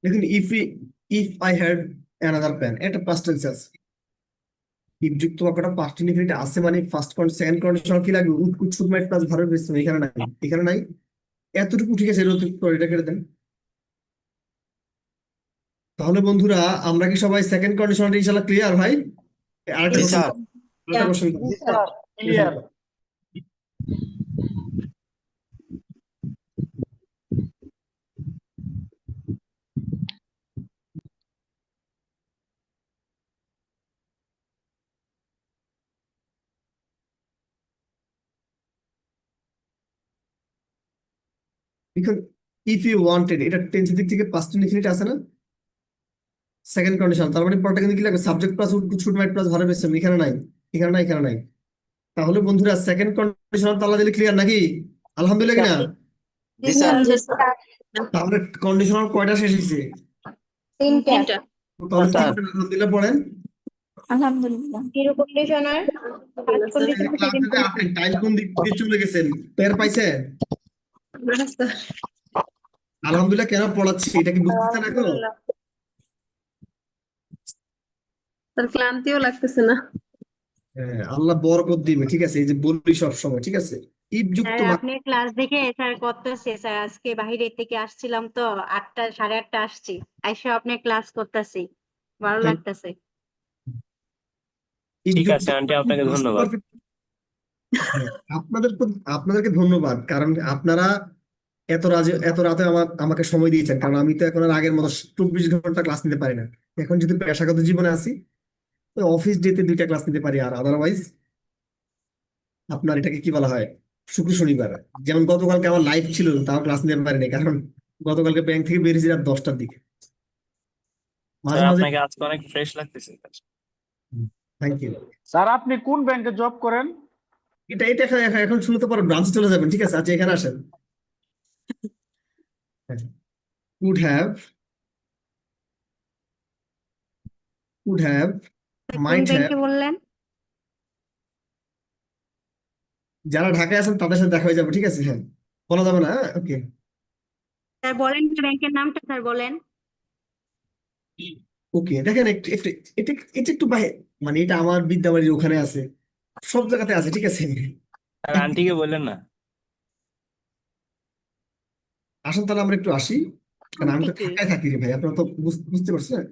দেখুন if I had another pan, এটা পাস্ট টেন্সে আছে। ইফ যুক্ত বাক্যটা পাস্ট ইনডিফিনিট আছে মানে ফার্স্ট সেকেন্ড কন্ডিশনাল কি লাগবে? উড শুড মাইট প্লাস ভার্বের বেস ফর্ম, এখানে নাই, এখানে নাই, এতটুকু ঠিক আছে, এটা অতিরিক্ত, এটা কেটে দেন। তাহলে বন্ধুরা আমরা কি সবাই সেকেন্ড কন্ডিশনালটা ইনশাআল্লাহ ক্লিয়ার ভাই? আরেকটা জি কোশ্চেন, স্যার। আরেকটা কোশ্চেন ক্লিয়ার। দেখুন ইফ ইউ ওয়ান্টেড, এটা টেন্সের দিক থেকে পাস্ট ইনডিফিনিট আছে না, সেকেন্ড কন্ডিশন, তার মানে পরটা কিন্তু কি লাগবে? Subject plus would should might plus ভার্বের বেস ফর্ম, এখানে নাই, এখানে নাই, এখানে নাই। তাহলে বন্ধুরা সেকেন্ড কন্ডিশনাল তালা দিলে ক্লিয়ার নাকি? আলহামদুলিল্লাহ কিনা? জি স্যার। তাহলে কন্ডিশনাল কয়টা শেষ হয়েছে? তিনটা। তাহলে স্যার। আলহামদুলিল্লাহ পড়েন। আলহামদুলিল্লাহ। Zero conditioner, first conditioner, second ক্লাসে আপনি টাইম কোন দিক দিয়ে চলে গেছেন, টের পাইছেন? আলহামদুলিল্লাহ কেন পড়াচ্ছি এটা কি বুঝতেছেন এখন? তার ক্লান্তিও লাগতেছে না। হ্যাঁ, আল্লাহ বরকত দিবে, ঠিক আছে, এই যে বলবি সব সময়, ঠিক আছে। ইফ যুক্ত স্যার বাক্য, আপনি ক্লাস দেখে স্যার করতেছে, স্যার আজকে বাইরে থেকে আসছিলাম তো 8টা 8:30 আসছি, আইসা আপনি ক্লাস করতেছি, ভালো লাগতেছে। ইফ ঠিক যুক্ত আছে আন্টি, আপনাকে ধন্যবাদ। হ্যাঁ, আপনাদেরকে ধন্যবাদ, কারণ আপনারা এত রাতে আমাকে সময় দিয়েছেন, কারণ আমি তো এখন আর আগের মতো 24 ঘন্টা ক্লাস নিতে পারি না। এখন যদি পেশাগত জীবনে আছি, অফিস ডেতে 2টা ক্লাস নিতে পারি, আর আদারওয়াইজ আপনার এটাকে কি বলা হয়, শুক্র শনিবার। যেমন গতকালকে আমার লাইভ ছিল, তাও ক্লাস নিতে পারিনি, কারণ গতকালকে ব্যাংক থেকে বেরিয়েছি রাত 10টার দিকে। মাঝে স্যার মাঝে আপনাকে আজকে অনেক ফ্রেশ লাগতেছে স্যার। Thank you. স্যার আপনি কোন ব্যাংকে জব করেন? এটা এটা এখন শুনতে পারো, ব্রাঞ্চে চলে যাবেন, ঠিক আছে? আচ্ছা, এখানে আসেন। কুড হ্যাভ, কুড হ্যাভ, কোন মাইট হ্যাভ। ব্যাংকে বললেন? যারা ঢাকায় আছেন তাদের সাথে দেখা হয়ে যাবে, ঠিক আছে? হ্যাঁ, বলা যাবে না। ওকে স্যার বলেন ব্যাংকের নামটা, স্যার বলেন। ওকে, দেখেন একটু একটু এটা এটা একটু মানে এটা আমার বিদ্যাবাড়ির ওখানে আছে, সব জায়গাতে আছে, ঠিক আছে? স্যার আন্টিকে বললেন না? আসুন তাহলে আমরা একটু আসি, কারণ আমি তো আন্টিকে ঢাকায় থাকি রে ভাই, আপনারা তো বুঝতে পারছেন।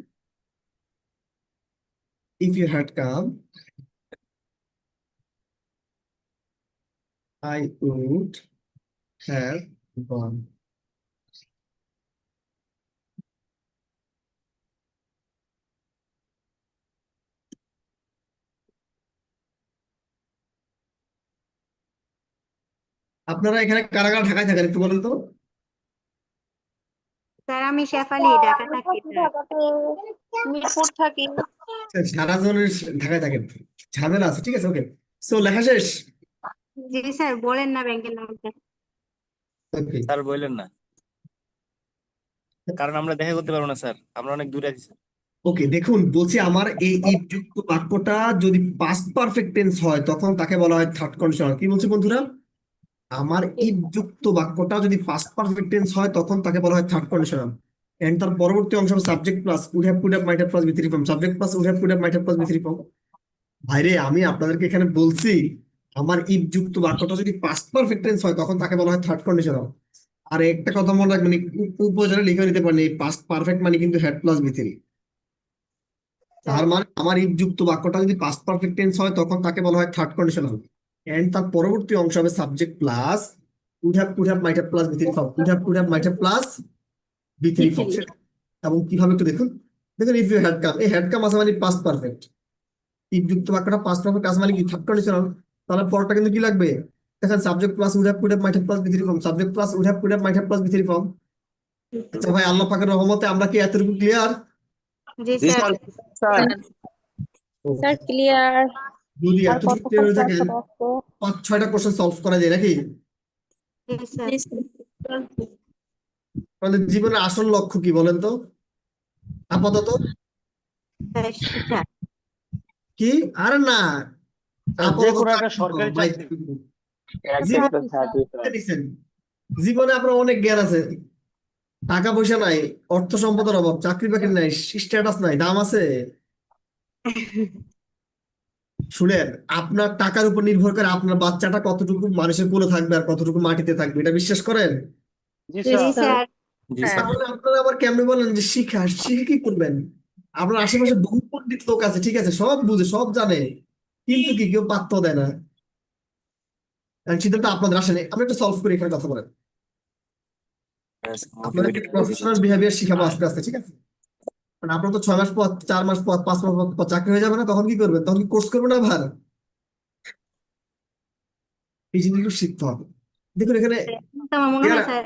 If you had come, I would have gone. আপনারা এখানে কারা কারা ঢাকায় থাকেন একটু বলেন তো? স্যার আমি শেফালি, ঢাকা থাকি স্যার। মিরপুর থাকি। সারা জনের ঢাকায় থাকেন, ঝামেলা আছে, ঠিক আছে? ওকে, সো লেখা শেষ। জি স্যার, বলেন না ব্যাংকের নামটা। ওকে স্যার বললেন না, কারণ আমরা দেখা করতে পারবো না স্যার, আমরা অনেক দূরে আছি স্যার। ওকে, দেখুন বলছি, আমার এই ইফ যুক্ত বাক্যটা যদি পাস্ট পারফেক্ট টেন্স হয় তখন তাকে বলা হয় থার্ড কন্ডিশনাল। কি বলছে বন্ধুরা? আমার ইফ যুক্ত বাক্যটা যদি পাস্ট পারফেক্ট টেন্স হয় তখন তাকে বলা হয় থার্ড কন্ডিশনাল। এন্ড তার পরবর্তী অংশ subject plus would have, could have, might have plus B three form. Subject plus would have, could have, might have plus B three form. ভাইরে, আমি আপনাদেরকে এখানে বলছি আমার ইফ যুক্ত বাক্যটা যদি পাস্ট পারফেক্ট টেন্স হয় তখন তাকে বলা হয় থার্ড কন্ডিশনাল। আর একটা কথা মনে রাখবেন, উপজেলা লিখে নিতে পারেন, এই পাস্ট পারফেক্ট মানে কিন্তু হ্যাড প্লাস বি থ্রি। তার মানে আমার ইফ যুক্ত বাক্যটা যদি পাস্ট পারফেক্ট টেন্স হয় তখন তাকে বলা হয় থার্ড কন্ডিশনাল। এন্ড তার পরবর্তী অংশ হবে subject plus would have, could have, might have plus B three form. Would have, could have, might have plus B three form. এবং কিভাবে একটু দেখুন, দেখুন ইফ ইউ হ্যাড কাম, এই হ্যাড কাম আছে মানে পাস্ট পারফেক্ট। ইফ যুক্ত বাক্যটা পাস্ট পারফেক্ট আছে মানে কি থার্ড কন্ডিশনাল। তাহলে পরটা কিন্তু কি লাগবে? দেখেন subject plus would have, could have, might have plus B three form. Subject plus would have, could have, might have plus B three form. আচ্ছা ভাই, আল্লাহ পাকের রহমতে আমরা কি এতটুকু ক্লিয়ার? জি জি স্যার। স্যার। Sir clear. যদি আর এতটুকু কতক্ষণ ক্লিয়ার হয়ে ক্লাস থাকেন, হবে আজকে? 5-6টা কোশ্চেন সলভ করা যায় নাকি? জি স্যার। আমাদের জীবনের আসল লক্ষ্য কি বলেন তো আপাতত? স্যার শিক্ষা। কি? আর না, যে আপাতত কোনো একটা চাকরি সরকারি করো, ভাই। চাকরি। দেখছেন, জীবনে আপনার অনেক জ্ঞান আছে, টাকা পয়সা নাই, অর্থ সম্পদের অভাব, চাকরি বাকরি নাই, স্ট্যাটাস নাই, দাম আছে। শুনেন, আপনার টাকার উপর নির্ভর করে আপনার বাচ্চাটা কতটুকু মানুষের কোলে থাকবে আর কতটুকু মাটিতে থাকবে, এটা বিশ্বাস করেন? জি জি স্যার। স্যার। জি স্যার। তাহলে আপনারা আবার কেমনে বলেন যে শিখে কি করবেন? আপনার আশেপাশে বহু পণ্ডিত লোক আছে, ঠিক আছে, সব বুঝে সব জানে, কিন্তু কি কেউ পাত্তা দেয় না। কারণ সিদ্ধান্ত আপনাদের আসেনি। আমরা একটু সলভ করি, এখানে কথা বলেন। আপনাদের প্রফেশনাল বিহেভিয়ার শিখাবো আস্তে আস্তে, ঠিক আছে? কারণ আপনার তো 6 মাস পর, 4 মাস পর, 5 মাস পর চাকরি হয়ে যাবে না, তখন কি করবেন? তখন কি কোর্স করবেন না ভার? এই জিনিসগুলো শিখতে হবে। দেখুন এখানে তো আমার মনে হয় sir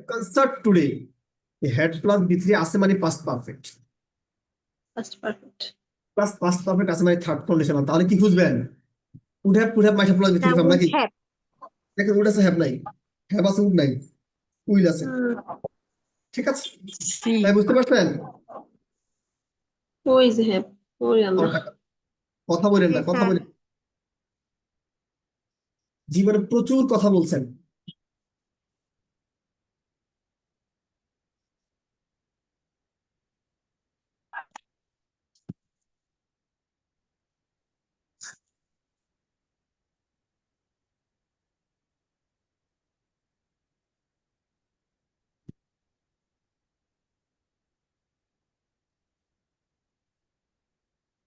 concert today, had plus B three আছে মানে past perfect, first perfect. Plus past perfect আছে মানে থার্ড কন্ডিশনাল। তাহলে কি খুঁজবেন? Would have, could have, might have plus B three form নাকি? হ্যাঁ। দেখেন উড আছে, হ্যাভ নাই, হ্যাভ আছে, উড নাই, উইল আছে, ঠিক আছে? তাই বুঝতে পারছেন? ওই যে হ্যাঁ, ওই আল্লাহ। কথা বলেন না, জি কথা স্যার। বলেন। জীবনে প্রচুর কথা বলছেন।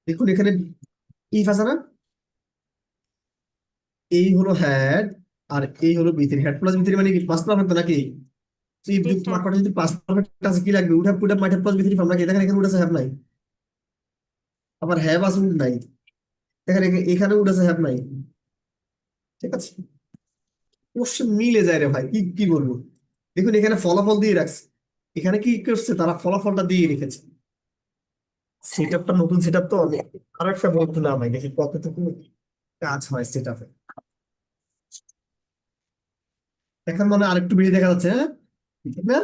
দেখুন এখানে ইফ আছে না, এই হলো হ্যাড আর এই হলো বি3। হ্যাড প্লাস বি3 মানে কি পাস্ট পারফেক্ট নাকি? তো ইফ জি যুক্ত স্যার। বাক্যটা যদি পাস্ট পারফেক্ট আছে কি লাগবে? Would have, could have, might have plus বি3 ফর্ম নাকি? দেখেন এখানে উড আছে, হ্যাভ নাই। আবার হ্যাভ আছে উড নাই, এখানে এখানে উড আছে হ্যাভ নাই, ঠিক আছে। কোশ্চেন মিলে যায় রে ভাই, কি কি বলবো। দেখুন এখানে ফলাফল দিয়ে রাখছে, এখানে কি করছে তারা ফলাফলটা দিয়ে রেখেছে। সেট আপটা নতুন সেট আপ তো আমি আরো একটা বলছিলাম ভাই, দেখি কতটুকু কাজ হয় সেট আপে। এখন মনে হয় আরেকটু বেশি দেখা যাচ্ছে, হ্যাঁ ঠিক না?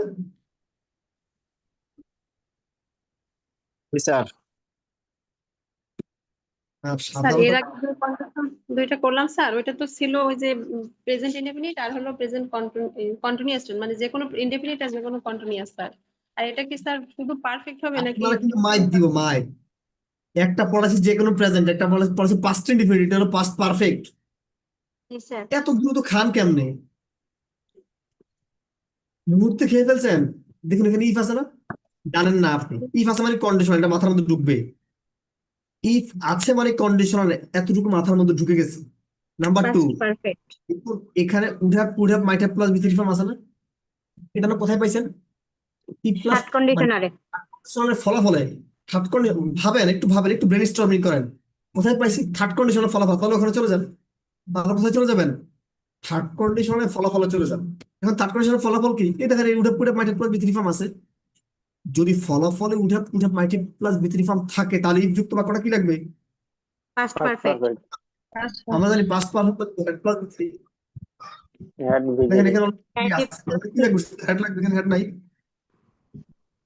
স্যার আর স্যার সাধারণত এর আগে যে দুইটা করলাম স্যার, ওইটা তো ছিল ওই যে প্রেজেন্ট ইনডেফিনিট আর হলো প্রেজেন্ট কন্টিনিউয়াস টেন্স, মানে যে কোনো ইনডেফিনিট আর যে কোনো কন্টিনিউয়াস স্যার। আর এটা কি স্যার শুধু পারফেক্ট হবে নাকি? আপনারা কিন্তু মাইক দিব মাইক, একটা পড়াচ্ছি যে কোনো প্রেজেন্ট, একটা পড়াচ্ছি পাস্ট ইনডিফিনিট, এটা হলো পাস্ট পারফেক্ট। জি স্যার। এত দ্রুত খান কেমনে, মুহূর্তে খেয়ে ফেলছেন। দেখুন এখানে ইফ আছে না, জানেন না আপনি ইফ আছে মানে কন্ডিশনাল, এটা মাথার মধ্যে ঢুকবে। ইফ আছে মানে কন্ডিশনাল, এতটুকু মাথার মধ্যে ঢুকে গেছে। Number 2, past perfect. এখানে would have might have plus বিথ ফর্ম আছে না, এটা না কোথায় পাইছেন? ইফ প্লাস থার্ড কন্ডিশনারে। ফলাফলে থার্ড কন্ডিশন, ভাবেন একটু, একটু ব্রেনস্টর্মিং করেন। কোথায় পাইছি? থার্ড কন্ডিশনের ফলাফল, তাহলে ওখানে চলে যান। তাহলে কোথায় চলে যাবেন? থার্ড কন্ডিশনের ফলাফলে চলে যান। এখন থার্ড কন্ডিশনের ফলাফল কি? এই দেখেন would have might have plus বিথ ফর্ম আছে। যদি ফলাফলে would have might have plus বিথ ফর্ম থাকে, তাহলে ইফ যুক্ত বাক্যটা কি লাগবে? Past perfect. আমরা জানি পাস্ট পারফেক্ট প্লাস বিথ। দেখেন এখানে কি আছে, কি লাগবে? হেড লাগবে, এখানে হেড নাই।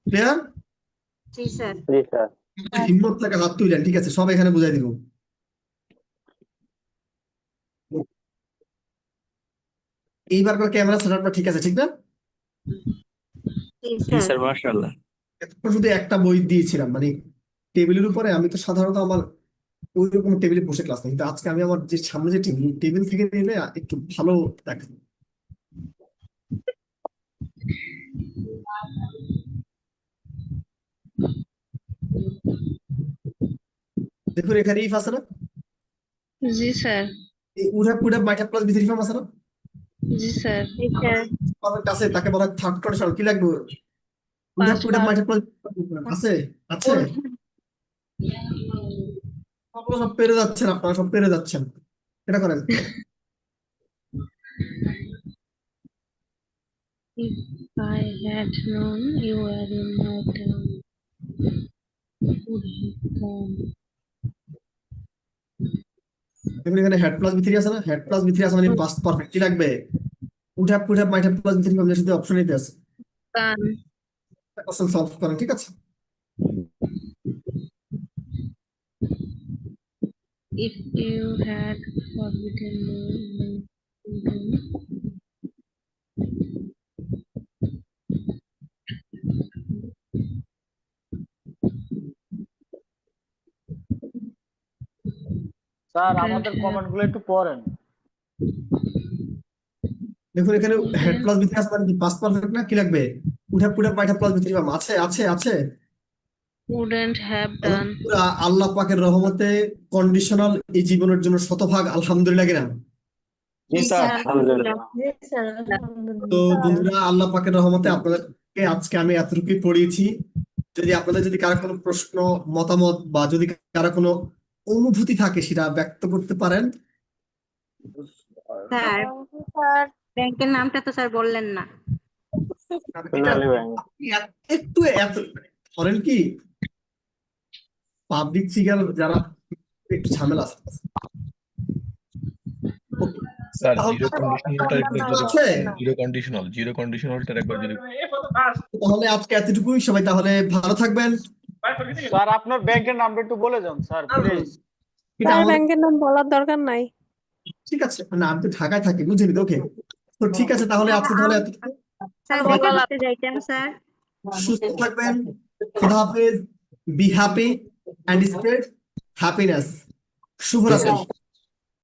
ক্লিয়ার? জি স্যার। হিম্মত থেকে হাত তুলেন, ঠিক আছে, সব এখানে বুঝাই দিব। এইবার করে ক্যামেরা সেটআপটা ঠিক আছে, ঠিক না? জি জি স্যার। স্যার, মাশাআল্লাহ। এতক্ষণ শুধু একটা বই দিয়েছিলাম, মানে টেবিলের উপরে। আমি তো সাধারণত আমার ওই রকম টেবিলে বসে ক্লাস নেই, কিন্তু আজকে আমি আমার যে সামনে যে টেবিল, টেবিল থেকে নিলে একটু ভালো দেখা। দেখুন এখানে ইফ আছে না, জি sir. Would have might have plus বিথ ফর্ম আছে না, জি স্যার। জি স্যার। পারফেক্ট আছে, তাকে বলা হয় থার্ড কন্ডিশনাল। কি লাগবে? Would have might have plus আছে, আছে। আপনারা সব পেরে যাচ্ছেন, আপনারা সব পেরে যাচ্ছেন, এটা করেন। If I had known you were in my town, would have gone. দেখুন এখানে হেড প্লাস বি3 আছে না, হেড প্লাস বি3 আছে মানে পাস্ট পারফেক্ট। কি লাগবে? Would have might have plus বি3 কম্বিনেশন দিয়ে অপশন নিতে আছে। Gone. কোশ্চেন সলভ করেন, ঠিক আছে। If you had forbidden me, sir আমাদের কমেন্ট গুলো একটু পড়েন। দেখুন এখানে হেড প্লাস বি3 আছে মানে পাস্ট পারফেক্ট না। কি লাগবে? Would have might have plus বি3 আছে, আছে, আছে। wouldn't have done. পুরা আল্লাহ পাকের রহমতে কন্ডিশনাল এই জীবনের জন্য শতভাগ আলহামদুলিল্লাহ কিনা। জি স্যার আলহামদুলিল্লাহ। তো বন্ধুরা, আল্লাহ পাকের রহমতে আপনাদেরকে আজকে আমি এতটুকুই পড়িয়েছি। যদি আপনাদের যদি কারো কোনো প্রশ্ন, মতামত বা যদি কারো কোনো অনুভূতি থাকে, সেটা ব্যক্ত করতে পারেন। স্যার, ব্যাংকের নামটা তো স্যার বললেন না। একটু এত ধরেন কি, পাবলিক ফিগার যারা একটু ঝামেলা আছে। স্যার তাহলে জিরো কন্ডিশনালটা একবার যদি তাহলে আজকে এতটুকুই। সবাই তাহলে ভালো থাকবেন। স্যার আপনার ব্যাংকের নামটা একটু বলে যান স্যার প্লিজ। এটা আমাদের ব্যাংকের নাম বলার দরকার নাই। ঠিক আছে, না আমি তো ঢাকায় থাকি, বুঝলি তো। ওকে, তো ঠিক আছে তাহলে আজকে তাহলে এতটুকু। স্যার দেখা করতে যাইতাম স্যার। সুস্থ থাকবেন। খুদা হাফেজ। Be happy and spread happiness. শুভরাত্রি।